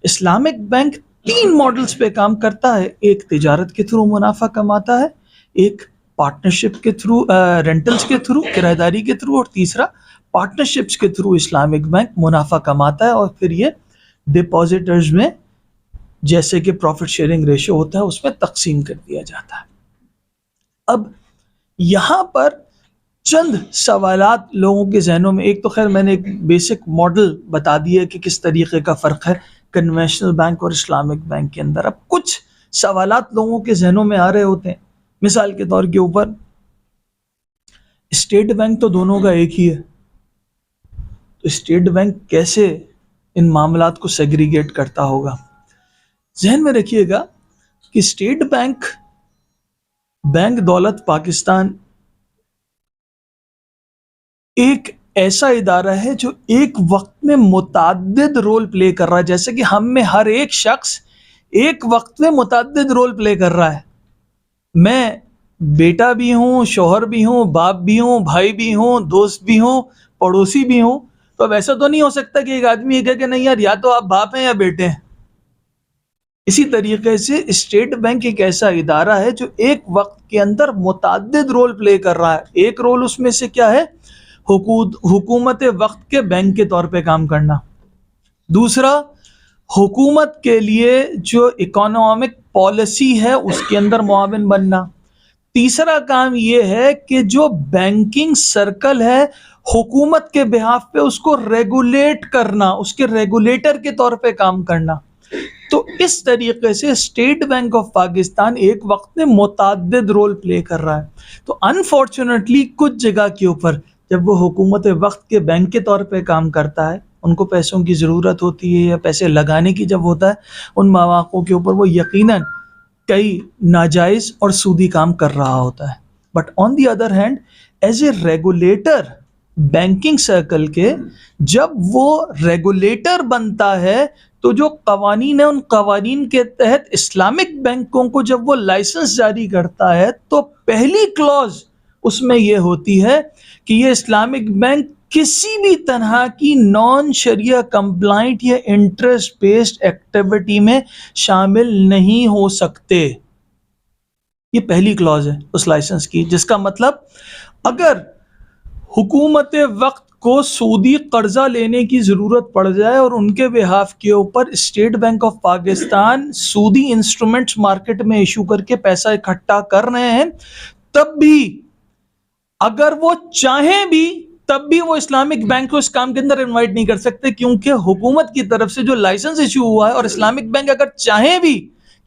اسلامک بینک 3 ماڈلز پہ کام کرتا ہے. ایک تجارت کے تھرو منافع کماتا ہے، ایک پارٹنرشپ کے تھرو، رینٹلز کے تھرو، کرایہ داری کے تھرو، اور تیسرا پارٹنرشپس کے تھرو اسلامک بینک منافع کماتا ہے اور پھر یہ ڈپازیٹرز میں جیسے کہ پروفٹ شیئرنگ ریشو ہوتا ہے اس میں تقسیم کر دیا جاتا ہے. اب یہاں پر چند سوالات لوگوں کے ذہنوں میں، ایک تو خیر میں نے ایک بیسک ماڈل بتا دیا کہ کس طریقے کا فرق ہے کنونشنل بینک اور اسلامک بینک کے اندر. اب کچھ سوالات لوگوں کے ذہنوں میں آ رہے ہوتے ہیں. مثال کے طور کے اوپر اسٹیٹ بینک تو دونوں کا ایک ہی ہے، تو اسٹیٹ بینک کیسے ان معاملات کو سیگریگیٹ کرتا ہوگا؟ ذہن میں رکھیے گا کہ اسٹیٹ بینک، بینک دولت پاکستان ایک ایسا ادارہ ہے جو ایک وقت میں متعدد رول پلے کر رہا ہے، جیسے کہ ہم میں ہر ایک شخص ایک وقت میں متعدد رول پلے کر رہا ہے. میں بیٹا بھی ہوں، شوہر بھی ہوں، باپ بھی ہوں، بھائی بھی ہوں، دوست بھی ہوں، پڑوسی بھی ہوں. تو اب ایسا تو نہیں ہو سکتا کہ ایک آدمی یہ کہے کہ نہیں یار یا تو آپ باپ ہیں یا بیٹے ہیں. اسی طریقے سے اسٹیٹ بینک ایک ایسا ادارہ ہے جو ایک وقت کے اندر متعدد رول پلے کر رہا ہے. ایک رول اس میں سے کیا ہے؟ حکومت وقت کے بینک کے طور پہ کام کرنا. دوسرا، حکومت کے لیے جو اکنامک پالیسی ہے اس کے اندر معاون بننا. تیسرا کام یہ ہے کہ جو بینکنگ سرکل ہے حکومت کے بہاف پہ اس کو ریگولیٹ کرنا، اس کے ریگولیٹر کے طور پہ کام کرنا. تو اس طریقے سے اسٹیٹ بینک آف پاکستان ایک وقت میں متعدد رول پلے کر رہا ہے. تو انفارچونیٹلی کچھ جگہ کے اوپر جب وہ حکومت وقت کے بینک کے طور پہ کام کرتا ہے، ان کو پیسوں کی ضرورت ہوتی ہے یا پیسے لگانے کی جب ہوتا ہے، ان مواقع کے اوپر وہ یقیناً کئی ناجائز اور سودی کام کر رہا ہوتا ہے. But on the other hand as a regulator banking circle کے جب وہ ریگولیٹر بنتا ہے تو جو قوانین ہیں ان قوانین کے تحت اسلامک بینکوں کو جب وہ لائسنس جاری کرتا ہے تو پہلی کلوز اس میں یہ ہوتی ہے کہ یہ اسلامک بینک کسی بھی طرح کی نان شریعہ کمپلائنٹ یا انٹرسٹ بیسڈ ایکٹیویٹی میں شامل نہیں ہو سکتے. یہ پہلی کلوز ہے اس لائسنس کی، جس کا مطلب اگر حکومت وقت کو سودی قرضہ لینے کی ضرورت پڑ جائے اور ان کے بہاف کے اوپر اسٹیٹ بینک آف پاکستان سودی انسٹرومنٹس مارکیٹ میں ایشو کر کے پیسہ اکٹھا کر رہے ہیں، تب بھی اگر وہ چاہیں بھی تب بھی وہ اسلامک بینک کو اس کام کے اندر انوائٹ نہیں کر سکتے، کیونکہ حکومت کی طرف سے جو لائسنس ایشو ہوا ہے، اور اسلامک بینک اگر چاہیں بھی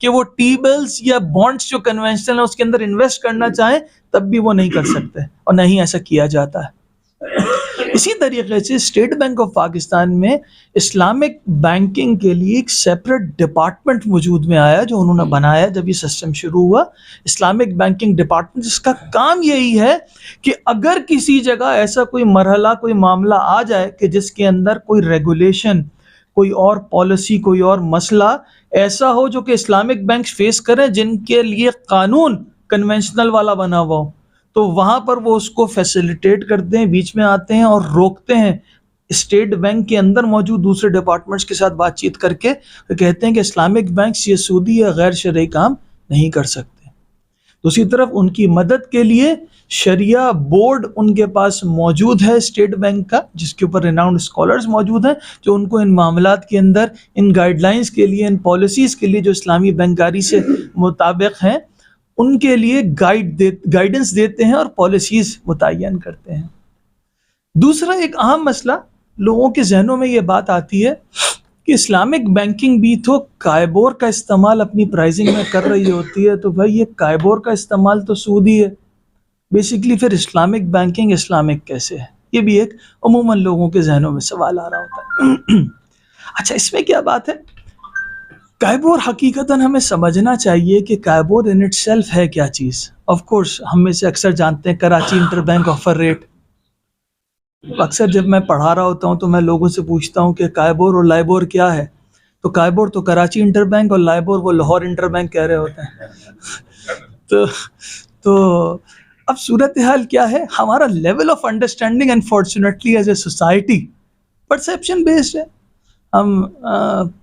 کہ وہ ٹی بلز یا بانڈز جو کنونشنل ہے اس کے اندر انویسٹ کرنا چاہیں تب بھی وہ نہیں کر سکتے، اور نہیں ایسا کیا جاتا ہے۔ اسی طریقے سے اسٹیٹ بینک آف پاکستان میں اسلامک بینکنگ کے لیے ایک سیپریٹ ڈپارٹمنٹ وجود میں آیا جو انہوں نے بنایا جب یہ سسٹم شروع ہوا، اسلامک بینکنگ ڈپارٹمنٹ، جس کا کام یہی ہے کہ اگر کسی جگہ ایسا کوئی مرحلہ، کوئی معاملہ آ جائے کہ جس کے اندر کوئی ریگولیشن، کوئی اور پالیسی، کوئی اور مسئلہ ایسا ہو جو کہ اسلامک بینک فیس کریں جن کے لیے قانون کنونشنل والا بنا ہوا ہو، تو وہاں پر وہ اس کو فیسیلیٹیٹ کرتے ہیں، بیچ میں آتے ہیں اور روکتے ہیں، اسٹیٹ بینک کے اندر موجود دوسرے ڈپارٹمنٹس کے ساتھ بات چیت کر کے کہتے ہیں کہ اسلامک بینکس یہ سودی یا غیر شرعی کام نہیں کر سکتے۔ دوسری طرف ان کی مدد کے لیے شریعہ بورڈ ان کے پاس موجود ہے اسٹیٹ بینک کا، جس کے اوپر ریناؤنڈ اسکالرز موجود ہیں جو ان کو ان معاملات کے اندر، ان گائیڈ لائنز کے لیے، ان پالیسیز کے لیے جو اسلامی بینکاری سے مطابق ہیں ان کے لیے گائیڈنس دیتے ہیں اور پالیسیز متعین کرتے ہیں۔ دوسرا ایک اہم مسئلہ لوگوں کے ذہنوں میں یہ بات آتی ہے کہ اسلامک بینکنگ بھی تو کائبور کا استعمال اپنی پرائزنگ میں کر رہی ہوتی ہے، تو بھائی یہ کائبور کا استعمال تو سودی ہے، بیسیکلی پھر اسلامک بینکنگ اسلامک کیسے ہے؟ یہ بھی ایک عموماً لوگوں کے ذہنوں میں سوال آ رہا ہوتا ہے۔ اچھا، اس میں کیا بات ہے؟ کائبور حقیقتاً ہمیں سمجھنا چاہیے کہ کائبور ان اٹ سیلف ہے کیا چیز۔ آف کورس ہم میں سے اکثر جانتے ہیں Karachi inter bank offer rate. اکثر جب میں پڑھا رہا ہوتا ہوں تو میں لوگوں سے پوچھتا ہوں کہ کائبور اور لائبور کیا ہے، تو کائبور تو کراچی انٹر بینک اور لائبور وہ لاہور انٹر بینک کہہ رہے ہوتے ہیں۔ تو اب صورتحال کیا ہے؟ ہمارا level of understanding unfortunately as a society perception based ہے۔ ہم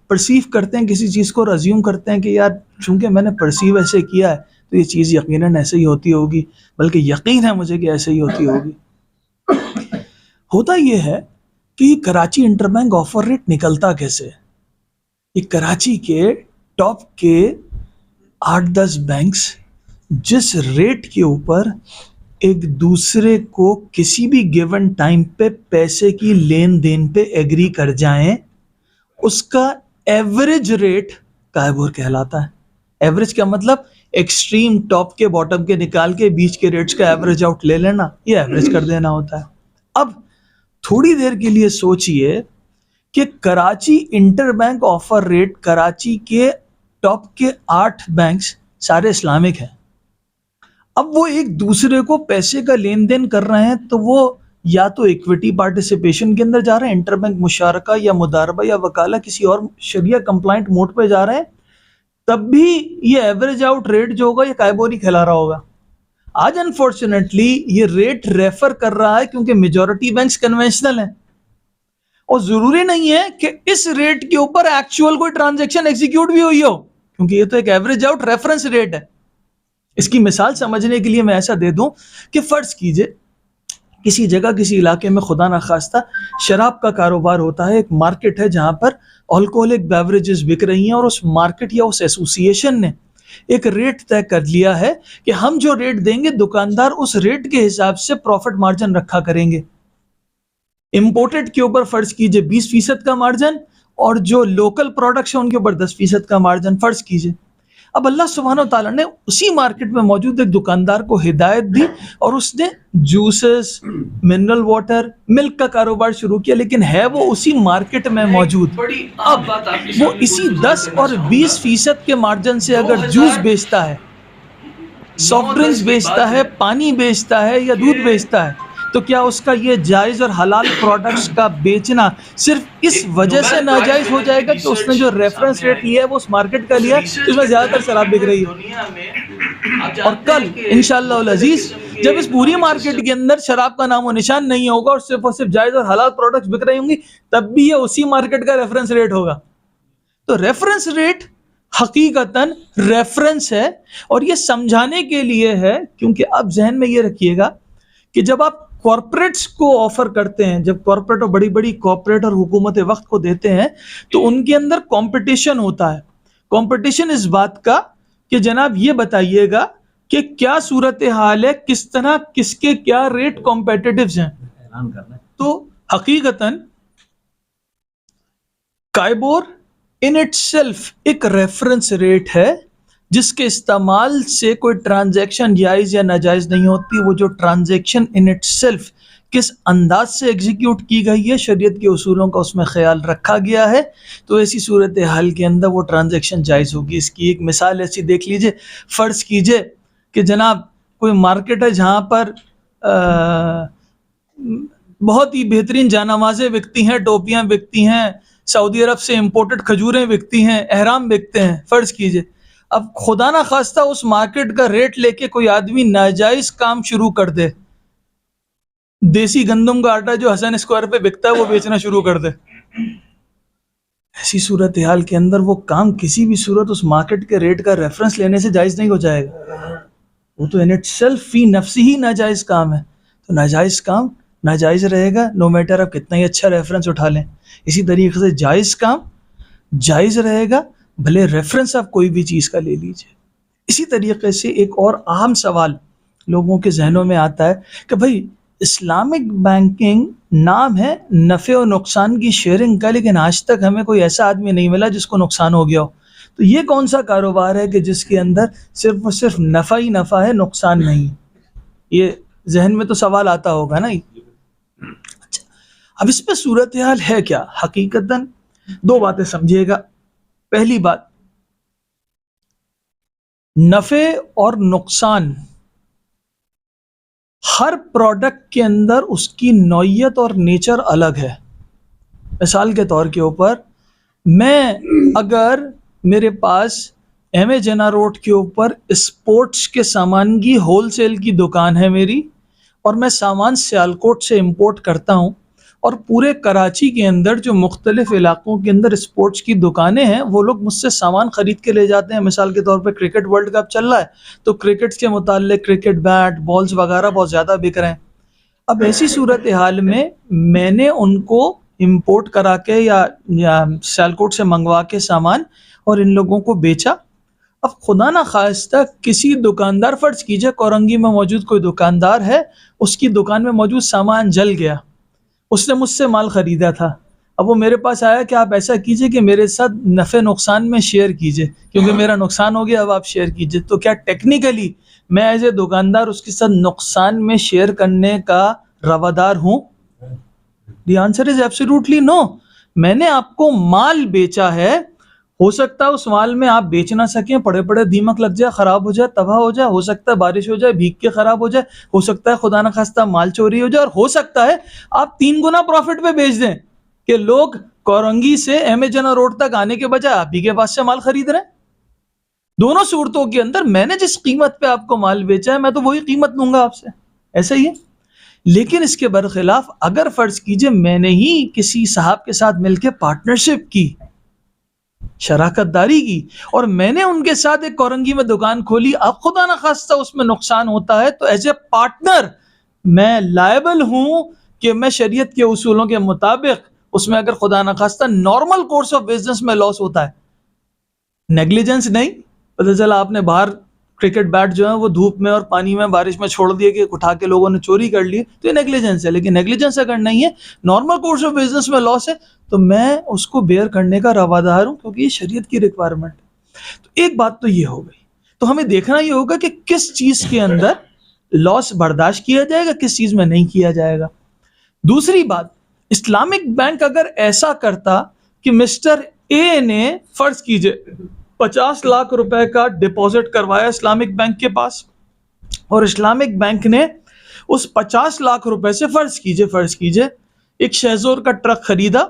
پرسیو کرتے ہیں کسی چیز کو اور ازیوم کرتے ہیں کہ یار چونکہ میں نے پرسیو ایسے کیا ہے تو یہ چیز یقیناً ایسے ہی ہوتی ہوگی، بلکہ یقین ہے مجھے کہ ایسے ہی ہوتی ہوگی۔ ہوتا یہ ہے کہ یہ Karachi inter bank offer rate نکلتا کیسے؟ یہ کراچی کے ٹاپ کے 8-10 بینکس جس ریٹ کے اوپر ایک دوسرے کو کسی بھی گیون ٹائم پہ پیسے کی لین دین پہ ایگری کر جائیں، اس کا ایوریج ریٹ کائبور کہلاتا ہے۔ ایوریج کا مطلب ایکسٹریم ٹاپ کے باٹم کے نکال کے بیچ کے ریٹس کا ایوریج آؤٹ لے لینا، یہ ایوریج کر دینا ہوتا ہے۔ اب تھوڑی دیر کے لیے سوچئے کہ Karachi inter bank offer rate, Karachi کے ٹاپ کے 8 بینکس سارے اسلامک ہیں، اب وہ ایک دوسرے کو پیسے کا لین دین کر رہے ہیں تو وہ یا تو ایکویٹی پارٹیسپیشن کے اندر جا رہے ہیں، انٹر بینک مشارکہ یا مداربہ یا وکالہ کسی اور شریعہ کمپلائنٹ موڈ پہ جا رہے ہیں، تب بھی یہ ایوریج آؤٹ ریٹ جو ہوگا یہ کائبور ہی کھلا رہا ہوگا۔ آج انفارچونیٹلی یہ ریٹ ریفر کر رہا ہے کیونکہ میجورٹی بینکس کنونشنل ہیں، اور ضروری نہیں ہے کہ اس ریٹ کے اوپر ایکچوئل کوئی ٹرانزیکشن ایگزیکیوٹ بھی ہوئی ہو، کیونکہ یہ تو ایک ایوریج آؤٹ ریفرنس ریٹ ہے۔ اس کی مثال سمجھنے کے لیے میں ایسا دے دوں کہ فرض کیجئے کسی جگہ، کسی علاقے میں خدا نخواستہ شراب کا کاروبار ہوتا ہے، ایک مارکیٹ ہے جہاں پر الکوہلک بیوریجز بک رہی ہیں، اور اس مارکیٹ یا اس ایسوسیشن نے ایک ریٹ طے کر لیا ہے کہ ہم جو ریٹ دیں گے دکاندار اس ریٹ کے حساب سے پروفٹ مارجن رکھا کریں گے۔ امپورٹڈ کے اوپر فرض کیجئے 20% کا مارجن، اور جو لوکل پروڈکٹس ہیں ان کے اوپر 10% کا مارجن فرض کیجئے۔ اب اللہ سبحانہ وتعالیٰ نے اسی مارکیٹ میں موجود ایک دکاندار کو ہدایت دی اور اس نے جوسز، منرل واٹر، ملک کا کاروبار شروع کیا، لیکن ہے وہ اسی مارکیٹ میں موجود۔ اب وہ اسی 10 اور 20% کے مارجن سے اگر جوس بیچتا ہے، سافٹ ڈرنکس بیچتا ہے، پانی بیچتا ہے یا دودھ بیچتا ہے، تو کیا اس کا یہ جائز اور حلال پروڈکٹس کا بیچنا صرف اس وجہ سے ناجائز ہو جائے گا کہ اس نے جو ریفرنس ریٹ لیا ہے وہ اس مارکیٹ کا لیا ہے جس میں زیادہ تر شراب بک رہی ہے؟ اور کل انشاءاللہ العزیز جب اس پوری مارکیٹ کے اندر شراب کا نام و نشان نہیں ہوگا اور صرف جائز اور حلال پروڈکٹس بک رہی ہوں گی، تب بھی یہ اسی مارکیٹ کا ریفرنس ریٹ ہوگا۔ تو ریفرنس ریٹ حقیقتاً ریفرنس ہے، اور یہ سمجھانے کے لیے ہے کیونکہ اب ذہن میں یہ رکھیے گا کہ جب آپ کارپوریٹس کو آفر کرتے ہیں، جب کارپوریٹ اور بڑی بڑی کارپوریٹ اور حکومت وقت کو دیتے ہیں تو ان کے اندر کمپٹیشن ہوتا ہے۔ کمپٹیشن اس بات کا کہ جناب یہ بتائیے گا کہ کیا صورتحال ہے, کس طرح کس کے کیا ریٹ کمپیٹیٹیوز ہیں. تو حقیقتاً کائبور ان اٹ سیلف ایک ریفرنس ریٹ ہے جس کے استعمال سے کوئی ٹرانزیکشن جائز یا ناجائز نہیں ہوتی. وہ جو ٹرانزیکشن ان اٹ سیلف کس انداز سے ایگزیکیوٹ کی گئی ہے, شریعت کے اصولوں کا اس میں خیال رکھا گیا ہے, تو ایسی صورتحال کے اندر وہ ٹرانزیکشن جائز ہوگی. اس کی ایک مثال ایسی دیکھ لیجئے, فرض کیجئے کہ جناب کوئی مارکیٹ ہے جہاں پر بہت ہی بہترین جانمازیں بکتی ہیں, ٹوپیاں بکتی ہیں, سعودی عرب سے امپورٹڈ کھجوریں بکتی ہیں, احرام بکتے ہیں, فرض کیجئے. اب خدا نہ خواستہ اس مارکیٹ کا ریٹ لے کے کوئی آدمی ناجائز کام شروع کر دے, دیسی گندم کا آٹا جو حسن اسکوائر پہ بکتا ہے وہ بیچنا شروع کر دے, ایسی صورتحال کے اندر وہ کام کسی بھی صورت اس مارکیٹ کے ریٹ کا ریفرنس لینے سے جائز نہیں ہو جائے گا. وہ تو ان اٹ سیلف فی نفسی ہی ناجائز کام ہے, تو ناجائز کام ناجائز رہے گا نو میٹر آپ کتنا ہی اچھا ریفرنس اٹھا لیں. اسی طریقے سے جائز کام جائز رہے گا بھلے ریفرنس آپ کوئی بھی چیز کا لے لیجئے. اسی طریقے سے ایک اور اہم سوال لوگوں کے ذہنوں میں آتا ہے کہ بھائی اسلامک بینکنگ نام ہے نفع و نقصان کی شیئرنگ کا, لیکن آج تک ہمیں کوئی ایسا آدمی نہیں ملا جس کو نقصان ہو گیا ہو. تو یہ کون سا کاروبار ہے کہ جس کے اندر صرف اور صرف نفع ہی نفع ہے, نقصان نہیں؟ یہ ذہن میں تو سوال آتا ہوگا نا. اچھا, اب اس پہ صورتحال ہے کیا؟ حقیقتاً دو باتیں سمجھیے گا. پہلی بات, نفع اور نقصان ہر پروڈکٹ کے اندر اس کی نوعیت اور نیچر الگ ہے. مثال کے طور کے اوپر میں اگر میرے پاس ایم اے جنا روڈ کے اوپر اسپورٹس کے سامان کی ہول سیل کی دکان ہے میری, اور میں سامان سیالکوٹ سے امپورٹ کرتا ہوں, اور پورے کراچی کے اندر جو مختلف علاقوں کے اندر اسپورٹس کی دکانیں ہیں وہ لوگ مجھ سے سامان خرید کے لے جاتے ہیں. مثال کے طور پہ کرکٹ ورلڈ کپ چل رہا ہے تو کرکٹ کے متعلق کرکٹ بیٹ بالز وغیرہ بہت زیادہ بک رہے ہیں. اب ایسی صورتحال میں نے ان کو امپورٹ کرا کے یا سیالکوٹ سے منگوا کے سامان اور ان لوگوں کو بیچا. اب خدا نہ خواستہ کسی دکاندار, فرض کیجئے کورنگی میں موجود کوئی دکاندار ہے, اس کی دکان میں موجود سامان جل گیا, اس نے مجھ سے مال خریدا تھا, اب وہ میرے پاس آیا کہ آپ ایسا کیجئے کہ میرے ساتھ نفع نقصان میں شیئر کیجئے کیونکہ میرا نقصان ہو گیا, اب آپ شیئر کیجئے. تو کیا ٹیکنیکلی میں ایز اے دکاندار اس کے ساتھ نقصان میں شیئر کرنے کا روادار ہوں؟ The answer is absolutely no. میں نے آپ کو مال بیچا ہے, ہو سکتا ہے اس مال میں آپ بیچ نہ سکیں, پڑے پڑے دیمک لگ جائے, خراب ہو جائے, تباہ ہو جائے, ہو سکتا ہے بارش ہو جائے بھیگ کے خراب ہو جائے, ہو سکتا ہے خدا نہ خواستہ مال چوری ہو جائے, اور ہو سکتا ہے آپ 3 گنا پروفٹ پہ بیچ دیں کہ لوگ کورنگی سے ایم اے جنا روڈ تک آنے کے بجائے آپ ہی کے پاس سے مال خرید رہے ہیں. دونوں صورتوں کے اندر میں نے جس قیمت پہ آپ کو مال بیچا ہے میں تو وہی قیمت لوں گا آپ سے, ایسا ہی ہے. لیکن اس کے برخلاف اگر فرض کیجئے میں نے ہی کسی صاحب کے ساتھ مل کے پارٹنرشپ کی, شراکت داری کی, اور میں نے ان کے ساتھ ایک کورنگی میں دکان کھولی, اب خدا نہ خواستہ اس میں نقصان ہوتا ہے تو ایز اے پارٹنر میں لائبل ہوں کہ میں شریعت کے اصولوں کے مطابق اس میں اگر خدا نہ خواستہ نارمل کورس آف بزنس میں لاس ہوتا ہے, نیگلیجنس نہیں, پتہ چلا آپ نے باہر کرکٹ بیٹ جو ہے وہ دھوپ میں اور پانی میں بارش میں چھوڑ دیے کہ اٹھا کے لوگوں نے چوری کر لی, تو یہ نیگلیجنس ہے. لیکن نیگلیجنس اگر نہیں ہے, نارمل کورس آف بزنس میں لاس ہے, تو میں اس کو بیئر کرنے کا روادار ہوں کیونکہ یہ شریعت کی ریکوائرمنٹ ہے. تو ایک بات تو یہ ہو گئی. تو ہمیں دیکھنا یہ ہوگا کہ کس چیز کے اندر لاس برداشت کیا جائے گا, کس چیز میں نہیں کیا جائے گا. دوسری بات, اسلامک بینک اگر ایسا کرتا کہ مسٹر اے نے فرض کیجئے 50 لاکھ روپے کا ڈپازٹ کروایا اسلامک بینک کے پاس, اور اسلامک بینک نے اس 50 لاکھ روپے سے فرض کیجئے ایک شہزور کا ٹرک خریدا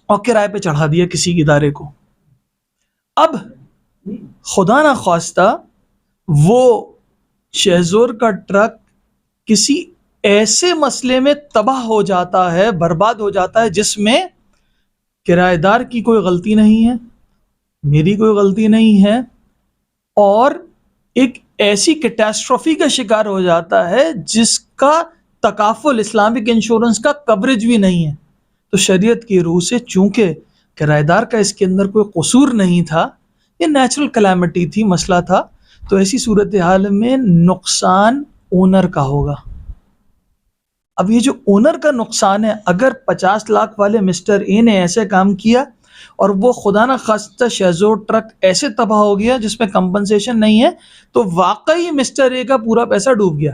اور کرائے پہ چڑھا دیا کسی ادارے کو. اب خدا نہ خواستہ وہ شہزور کا ٹرک کسی ایسے مسئلے میں تباہ ہو جاتا ہے, برباد ہو جاتا ہے, جس میں کرایہ دار کی کوئی غلطی نہیں ہے, میری کوئی غلطی نہیں ہے, اور ایک ایسی کیٹاسٹروفی کا شکار ہو جاتا ہے جس کا تکافل اسلامک انشورنس کا کوریج بھی نہیں ہے. تو شریعت کی روح سے چونکہ کرایہ دار کا اس کے اندر کوئی قصور نہیں تھا, یہ نیچرل کلیمٹی تھی, مسئلہ تھا, تو ایسی صورتحال میں نقصان اونر کا ہوگا. اب یہ جو اونر کا نقصان ہے، اگر 50 لاکھ والے مسٹر اے نے ایسے کام کیا اور وہ خدا نہ خواستہ شہزور ٹرک ایسے تباہ ہو گیا جس میں کمپنسیشن نہیں ہے، تو واقعی مسٹر اے کا پورا پیسہ ڈوب گیا.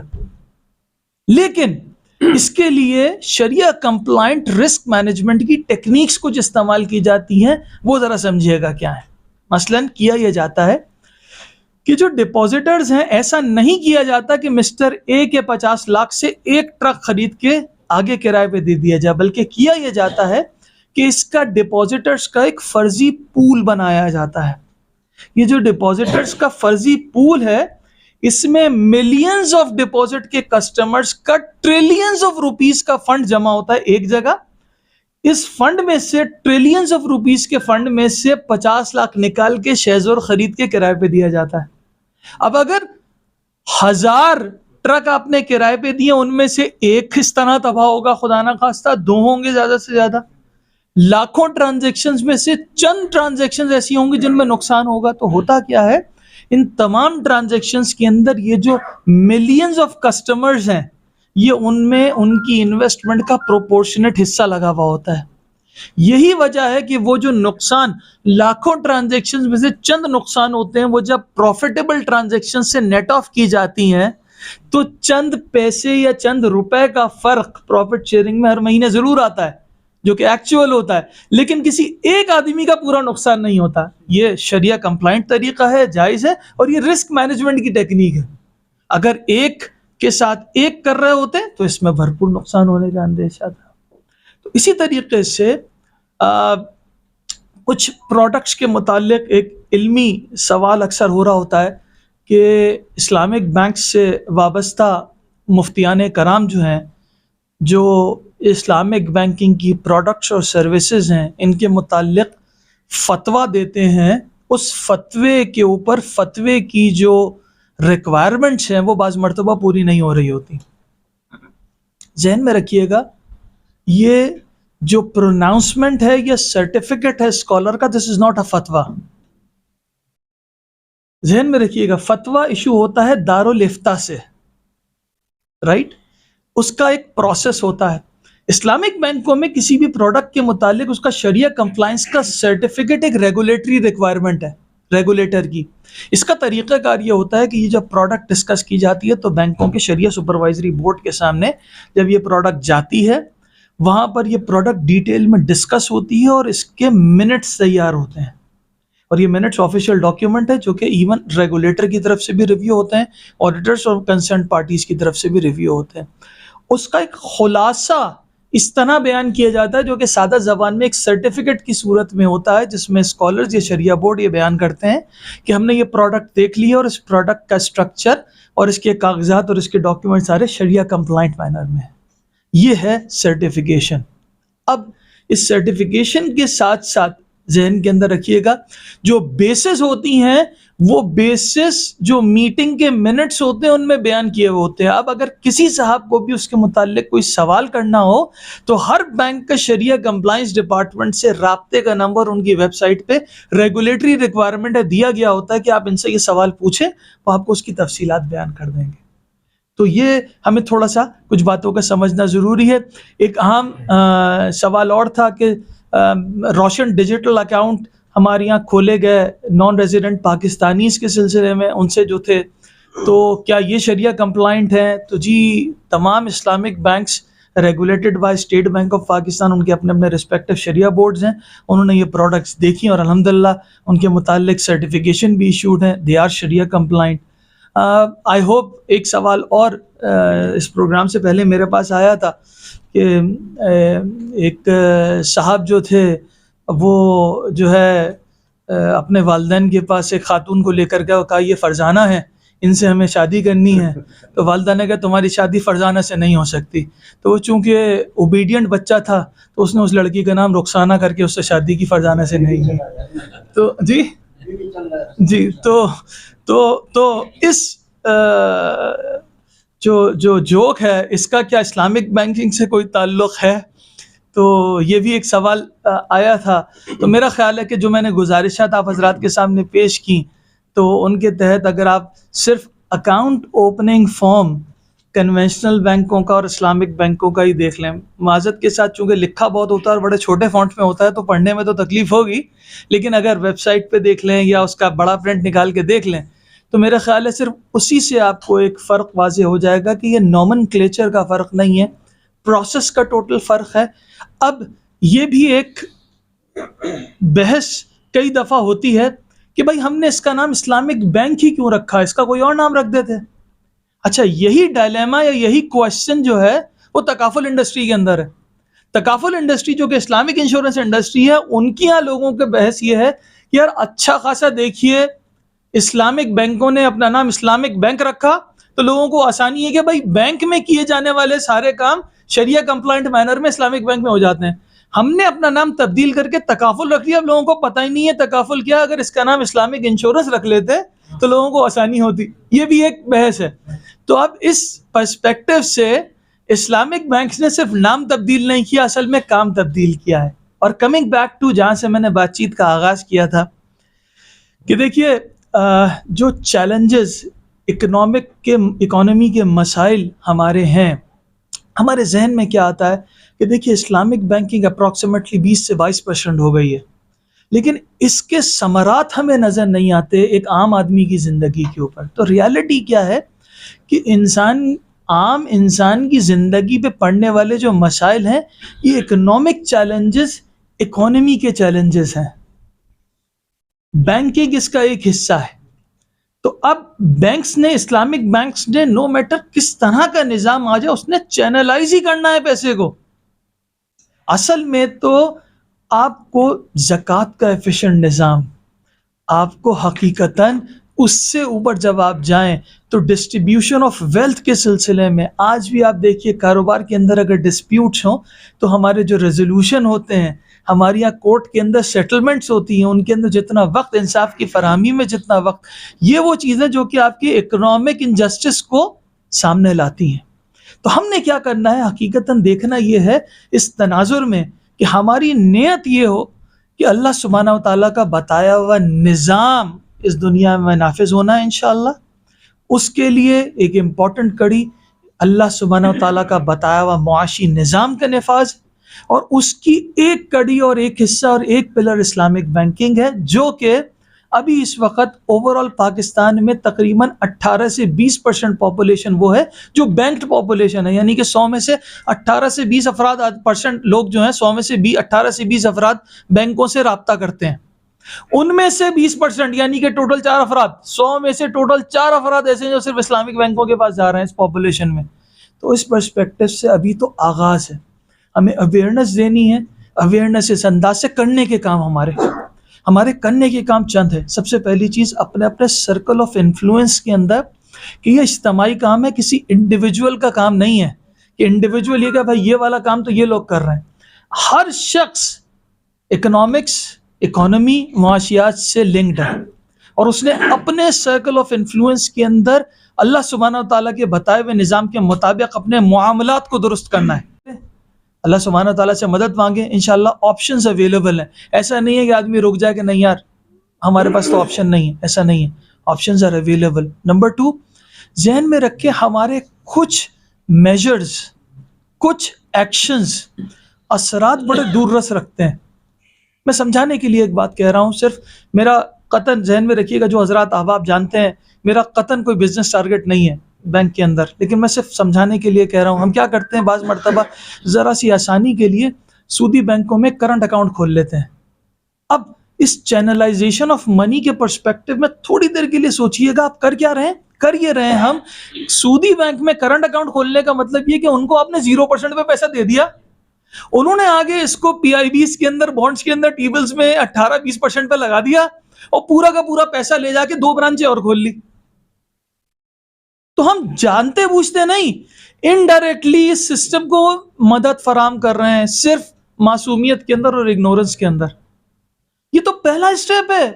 لیکن اس کے لیے شریعہ کمپلائنٹ رسک مینجمنٹ کی ٹیکنیکس کچھ استعمال کی جاتی ہیں، وہ ذرا سمجھیے گا کیا ہے. مثلاً کیا یہ جاتا ہے کہ جو ڈپازیٹرز ہیں، ایسا نہیں کیا جاتا کہ مسٹر اے کے 50 لاکھ سے ایک ٹرک خرید کے آگے کرائے پہ دے دیا جائے، بلکہ کیا یہ جاتا ہے کہ اس کا ڈپازیٹرز کا ایک فرضی پول بنایا جاتا ہے. یہ جو ڈپازیٹرز کا فرضی پول ہے، اس میں ملینز آف ڈپازٹ کے کسٹمرز کا ٹریلینز آف روپیز کا فنڈ جمع ہوتا ہے ایک جگہ. اس فنڈ میں سے ٹریلینز آف روپیز کے فنڈ میں سے 50 لاکھ نکال کے شیزور خرید کے کرائے پہ دیا جاتا ہے. اب اگر 1000 ٹرک آپ نے کرائے پہ دیے، ان میں سے ایک اس طرح تباہ ہوگا خدا نہ خواستہ، 2 ہوں گے زیادہ سے زیادہ. لاکھوں ٹرانزیکشنز میں سے چند ٹرانزیکشنز ایسی ہوں گی جن میں نقصان ہوگا. تو ہوتا کیا ہے، ان تمام ٹرانزیکشنز کے اندر یہ جو ملینز آف کسٹمرز ہیں، یہ ان میں ان کی انویسٹمنٹ کا پروپورشنٹ حصہ لگا ہوا ہوتا ہے. یہی وجہ ہے کہ وہ جو نقصان لاکھوں ٹرانزیکشنز میں سے چند نقصان ہوتے ہیں، وہ جب پروفیٹیبل ٹرانزیکشن سے نیٹ آف کی جاتی ہیں تو چند پیسے یا چند روپے کا فرق پروفٹ شیئرنگ میں ہر مہینے ضرور آتا ہے، جو کہ ایکچوئل ہوتا ہے، لیکن کسی ایک آدمی کا پورا نقصان نہیں ہوتا. یہ شریعہ کمپلائنٹ طریقہ ہے، جائز ہے، اور یہ رسک مینجمنٹ کی ٹیکنیک ہے. اگر ایک کے ساتھ ایک کر رہے ہوتے تو اس میں بھرپور نقصان ہونے کا اندیشہ تھا. تو اسی طریقے سے کچھ پروڈکٹس کے متعلق ایک علمی سوال اکثر ہو رہا ہوتا ہے کہ اسلامک بینک سے وابستہ مفتیان کرام جو ہیں، جو اسلامک بینکنگ کی پروڈکٹس اور سروسز ہیں، ان کے متعلق فتویٰ دیتے ہیں. اس فتوے کے اوپر فتوے کی جو ریکوائرمنٹس ہیں وہ بعض مرتبہ پوری نہیں ہو رہی ہوتی. ذہن میں رکھیے گا، یہ جو پروناؤنسمنٹ ہے یا سرٹیفکیٹ ہے اسکالر کا، دس از ناٹ اے فتویٰ. ذہن میں رکھیے گا، فتویٰ ایشو ہوتا ہے دارالافتاء سے، رائٹ؟ اس کا ایک پروسیس ہوتا ہے. اسلامک بینکوں میں کسی بھی پروڈکٹ کے متعلق اس کا شریعہ کمپلائنس کا سرٹیفکیٹ ایک ریگولیٹری ریکوائرمنٹ ہے، ریگولیٹر کی. اس کا طریقہ کار یہ ہوتا ہے کہ یہ جب پروڈکٹ ڈسکس کی جاتی ہے تو بینکوں کے شریعہ سپروائزری بورڈ کے سامنے جب یہ پروڈکٹ جاتی ہے، وہاں پر یہ پروڈکٹ ڈیٹیل میں ڈسکس ہوتی ہے اور اس کے منٹس تیار ہوتے ہیں. اور یہ منٹس آفیشیل ڈاکیومنٹ ہے جو کہ ایون ریگولیٹر کی طرف سے بھی ریویو ہوتے ہیں، آڈیٹرز اور کنسرن پارٹیز کی طرف سے بھی ریویو ہوتے ہیں. اس کا ایک خلاصہ اس طرح بیان کیا جاتا ہے جو کہ سادہ زبان میں ایک سرٹیفکیٹ کی صورت میں ہوتا ہے، جس میں اسکالرز یا شریعہ بورڈ یہ بیان کرتے ہیں کہ ہم نے یہ پروڈکٹ دیکھ لیا اور اس پروڈکٹ کا اسٹرکچر اور اس کے کاغذات اور اس کے ڈاکیومنٹ سارے شریعہ کمپلائنٹ مینر میں ہیں. یہ ہے سرٹیفیکیشن. اب اس سرٹیفیکیشن کے ساتھ ساتھ ذہن کے اندر رکھیے گا، جو بیسز ہوتی ہیں وہ بیسز جو میٹنگ کے منٹس ہوتے ہیں ان میں بیان کیے ہوئے ہوتے ہیں. اب اگر کسی صاحب کو بھی اس کے متعلق کوئی سوال کرنا ہو تو ہر بینک کا شریعہ کمپلائنس ڈپارٹمنٹ سے رابطے کا نمبر ان کی ویب سائٹ پہ ریگولیٹری ریکوائرمنٹ ہے دیا گیا ہوتا ہے کہ آپ ان سے یہ سوال پوچھیں، وہ آپ کو اس کی تفصیلات بیان کر دیں گے. تو یہ ہمیں تھوڑا سا کچھ باتوں کا سمجھنا ضروری ہے. ایک اہم سوال اور تھا کہ روشن ڈیجیٹل اکاؤنٹ ہمارے یہاں کھولے گئے نان ریزیڈنٹ پاکستانیز کے سلسلے میں، ان سے جو تھے تو کیا یہ شریعہ کمپلائنٹ ہیں؟ تو جی، تمام Islamic banks regulated by State Bank of Pakistan, ان کے اپنے اپنے ریسپیکٹو شریعہ بورڈز ہیں، انہوں نے یہ پروڈکٹس دیکھی اور الحمدللہ ان کے متعلق سرٹیفیکیشن بھی ایشوڈ ہیں، they are sharia compliant. I hope ایک سوال اور اس پروگرام سے پہلے میرے پاس آیا تھا کہ ایک صاحب جو تھے وہ جو ہے اپنے والدین کے پاس ایک خاتون کو لے کر گیا اور کہا یہ فرزانہ ہے، ان سے ہمیں شادی کرنی ہے. تو والدہ نے کہا تمہاری شادی فرزانہ سے نہیں ہو سکتی. تو وہ چونکہ اوبیڈینٹ بچہ تھا تو اس نے اس لڑکی کا نام رخسانہ کر کے اس سے شادی کی، فرزانہ سے نہیں کی. تو جی تو اس جو جوک ہے اس کا کیا اسلامک بینکنگ سے کوئی تعلق ہے؟ تو یہ بھی ایک سوال آیا تھا. تو میرا خیال ہے کہ جو میں نے گزارشات آپ حضرات کے سامنے پیش کی تو ان کے تحت اگر آپ صرف اکاؤنٹ اوپننگ فارم کنونشنل بینکوں کا اور اسلامک بینکوں کا ہی دیکھ لیں، معذرت کے ساتھ چونکہ لکھا بہت ہوتا ہے اور بڑے چھوٹے فونٹ میں ہوتا ہے تو پڑھنے میں تو تکلیف ہوگی، لیکن اگر ویب سائٹ پہ دیکھ لیں یا اس کا بڑا پرنٹ نکال کے دیکھ لیں تو میرا خیال ہے صرف اسی سے آپ کو ایک فرق واضح ہو جائے گا کہ یہ نومن کلیچر کا فرق نہیں ہے، پروسیس کا ٹوٹل فرق ہے۔ اب یہ بھی ایک بحث کئی دفعہ ہوتی ہے کہ بھائی ہم نے اس کا نام اسلامک بینک ہی کیوں رکھا، اس کا کوئی اور نام رکھ دیتے۔ اچھا، یہی ڈائلیما یا یہی کوشچن جو ہے وہ تکافل انڈسٹری کے اندر ہے۔ تکافل انڈسٹری جو کہ اسلامک انشورنس انڈسٹری ہے، ان کی یہاں لوگوں کے بحث یہ ہے کہ یار اچھا خاصا دیکھیے اسلامک بینکوں نے اپنا نام اسلامک بینک رکھا تو لوگوں کو آسانی ہے کہ بھائی بینک میں کیے جانے والے سارے کام شریعہ کمپلائنٹ مینر میں اسلامک بینک میں ہو جاتے ہیں۔ ہم نے اپنا نام تبدیل کر کے تکافل رکھ لیا، اب لوگوں کو پتہ ہی نہیں ہے تکافل کیا، اگر اس کا نام اسلامک انشورنس رکھ لیتے تو لوگوں کو آسانی ہوتی۔ یہ بھی ایک بحث ہے۔ تو اب اس پرسپیکٹو سے اسلامک بینکس نے صرف نام تبدیل نہیں کیا، اصل میں کام تبدیل کیا ہے۔ اور کمنگ بیک ٹو جہاں سے میں نے بات چیت کا آغاز کیا تھا کہ دیکھیے جو چیلنجز اکانومی کے مسائل ہمارے ہیں، ہمارے ذہن میں کیا آتا ہے کہ دیکھیے اسلامک بینکنگ اپروکسیمیٹلی 20 سے 22% ہو گئی ہے، لیکن اس کے ثمرات ہمیں نظر نہیں آتے ایک عام آدمی کی زندگی کے اوپر۔ تو ریالٹی کیا ہے کہ عام انسان کی زندگی پہ پڑنے والے جو مسائل ہیں یہ اکنامک چیلنجز، اکانومی کے چیلنجز ہیں۔ بینکنگ اس کا ایک حصہ ہے۔ تو اب بینکس نے، اسلامک بینکس نے، نو میٹر کس طرح کا نظام آ جائے، اس نے چینلائز ہی کرنا ہے پیسے کو۔ اصل میں تو آپ کو زکوٰۃ کا ایفیشنٹ نظام، آپ کو حقیقتاً اس سے اوپر جب آپ جائیں تو ڈسٹریبیوشن آف ویلتھ کے سلسلے میں آج بھی آپ دیکھیے کاروبار کے اندر اگر ڈسپیوٹس ہوں تو ہمارے جو ریزولوشن ہوتے ہیں، ہمارے یہاں کورٹ کے اندر سیٹلمنٹس ہوتی ہیں، ان کے اندر جتنا وقت، انصاف کی فراہمی میں جتنا وقت، یہ وہ چیزیں جو کہ آپ کی اکنامک انجسٹس کو سامنے لاتی ہیں۔ تو ہم نے کیا کرنا ہے، حقیقتاً دیکھنا یہ ہے اس تناظر میں کہ ہماری نیت یہ ہو کہ اللہ سبحانہ و تعالیٰ کا بتایا ہوا نظام اس دنیا میں نافذ ہونا ہے انشاءاللہ۔ اس کے لیے ایک امپورٹنٹ کڑی اللہ سبحانہ و تعالیٰ کا بتایا ہوا معاشی نظام کا نفاذ، اور اس کی ایک کڑی اور ایک حصہ اور ایک پلر اسلامک بینکنگ ہے، جو کہ ابھی اس وقت اوورال پاکستان میں تقریباً 18 سے 20% پاپولیشن وہ ہے جو بینکڈ پاپولیشن ہے، یعنی کہ 100 میں سے 18 سے 20 % لوگ جو ہیں، 100 میں سے 18 سے 20 افراد بینکوں سے رابطہ کرتے ہیں۔ ان میں سے 20% یعنی کہ ٹوٹل 4 افراد، 100 میں سے ٹوٹل 4 افراد ایسے ہیں جو صرف اسلامک بینکوں کے پاس جا رہے ہیں اس پاپولیشن میں۔ تو اس پرسپیکٹو سے ابھی تو آغاز ہے، ہمیں اویئرنیس دینی ہے۔ اویئرنیس اس انداز سے کرنے کے کام ہمارے کرنے کے کام چند ہے۔ سب سے پہلی چیز اپنے اپنے سرکل آف انفلوئنس کے اندر، کہ یہ اجتماعی کام ہے، کسی انڈیویجول کا کام نہیں ہے کہ انڈیویجول یہ کہ بھائی یہ والا کام تو یہ لوگ کر رہے ہیں۔ ہر شخص اکانومی معاشیات سے لنکڈ ہے، اور اس نے اپنے سرکل آف انفلوئنس کے اندر اللہ سبحانہ و تعالیٰ کے بتائے ہوئے نظام کے مطابق اپنے معاملات کو درست کرنا ہے۔ اللہ سبحانہ و تعالیٰ سے مدد مانگیں، انشاءاللہ آپشنز اویلیبل ہیں۔ ایسا نہیں ہے کہ آدمی رک جائے کہ نہیں یار ہمارے پاس تو آپشن نہیں ہے، ایسا نہیں ہے، آپشنز آر اویلیبل۔ نمبر 2، ذہن میں رکھیں ہمارے کچھ میجرز، کچھ ایکشنز اثرات بڑے دور رس رکھتے ہیں۔ میں سمجھانے کے لیے ایک بات کہہ رہا ہوں، صرف میرا قطن ذہن میں رکھیے گا، جو حضرات احباب جانتے ہیں میرا قطن کوئی بزنس ٹارگٹ نہیں ہے بینک کے اندر، لیکن میں صرف سمجھانے کے لیے کہہ رہا ہوں۔ ہم کیا کرتے ہیں بعض مرتبہ ذرا سی آسانی کے لیے سودی بینکوں میں کرنٹ اکاؤنٹ کھول لیتے ہیں۔ اب اس چینلائزیشن آف منی کے پرسپیکٹو میں تھوڑی دیر کے لیے سوچئے گا، آپ کر کیا رہے ہیں؟ کر یہ رہے ہیں ہم سودی بینک میں کرنٹ اکاؤنٹ کھولنے کا مطلب یہ کہ ان کو آپ نے 0% پہ پیسہ دے دیا، انہوں نے آگے اس کو پی آئی بیز کے اندر، بانڈز کے اندر، ٹی بلز میں 18-20% پہ لگا دیا، اور پورا کا پورا پیسہ لے جا کے 2 برانچیں اور کھول لی۔ تو ہم جانتے بوجھتے نہیں، انڈائریکٹلی اس سسٹم کو مدد فراہم کر رہے ہیں، صرف معصومیت کے اندر اور اگنورنس کے اندر۔ یہ تو پہلا اسٹیپ ہے،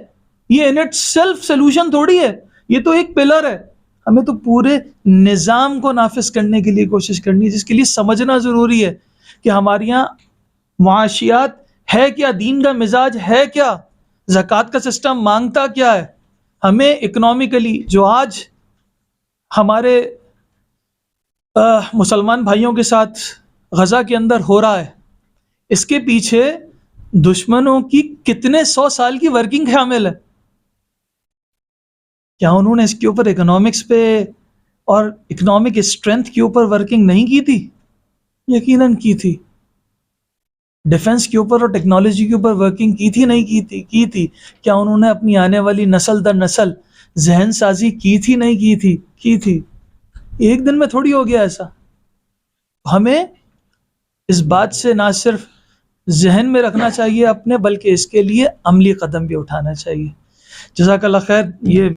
یہ ان اٹ سیلف سولوشن تھوڑی ہے، یہ تو ایک پلر ہے۔ ہمیں تو پورے نظام کو نافذ کرنے کے لیے کوشش کرنی ہے، جس کے لیے سمجھنا ضروری ہے کہ ہمارے یہاں معاشیات ہے کیا، دین کا مزاج ہے کیا، زکوٰۃ کا سسٹم مانگتا کیا ہے، ہمیں اکنامکلی جو آج ہمارے مسلمان بھائیوں کے ساتھ غزہ کے اندر ہو رہا ہے، اس کے پیچھے دشمنوں کی کتنے 100 سال کی ورکنگ شامل ہے. کیا انہوں نے اس کے اوپر اکنامکس پہ اور اکنامک اسٹرینتھ کے اوپر ورکنگ نہیں کی تھی؟ یقیناً کی تھی. ڈیفنس کے اوپر اور ٹیکنالوجی کے اوپر ورکنگ کی تھی نہیں کی تھی؟ کی تھی. کیا انہوں نے اپنی آنے والی نسل در نسل ذہن سازی کی تھی نہیں کی تھی؟ کی تھی. ایک دن میں تھوڑی ہو گیا ایسا. ہمیں اس بات سے نہ صرف ذہن میں رکھنا چاہیے اپنے، بلکہ اس کے لیے عملی قدم بھی اٹھانا چاہیے. جزاک اللہ خیر. یہ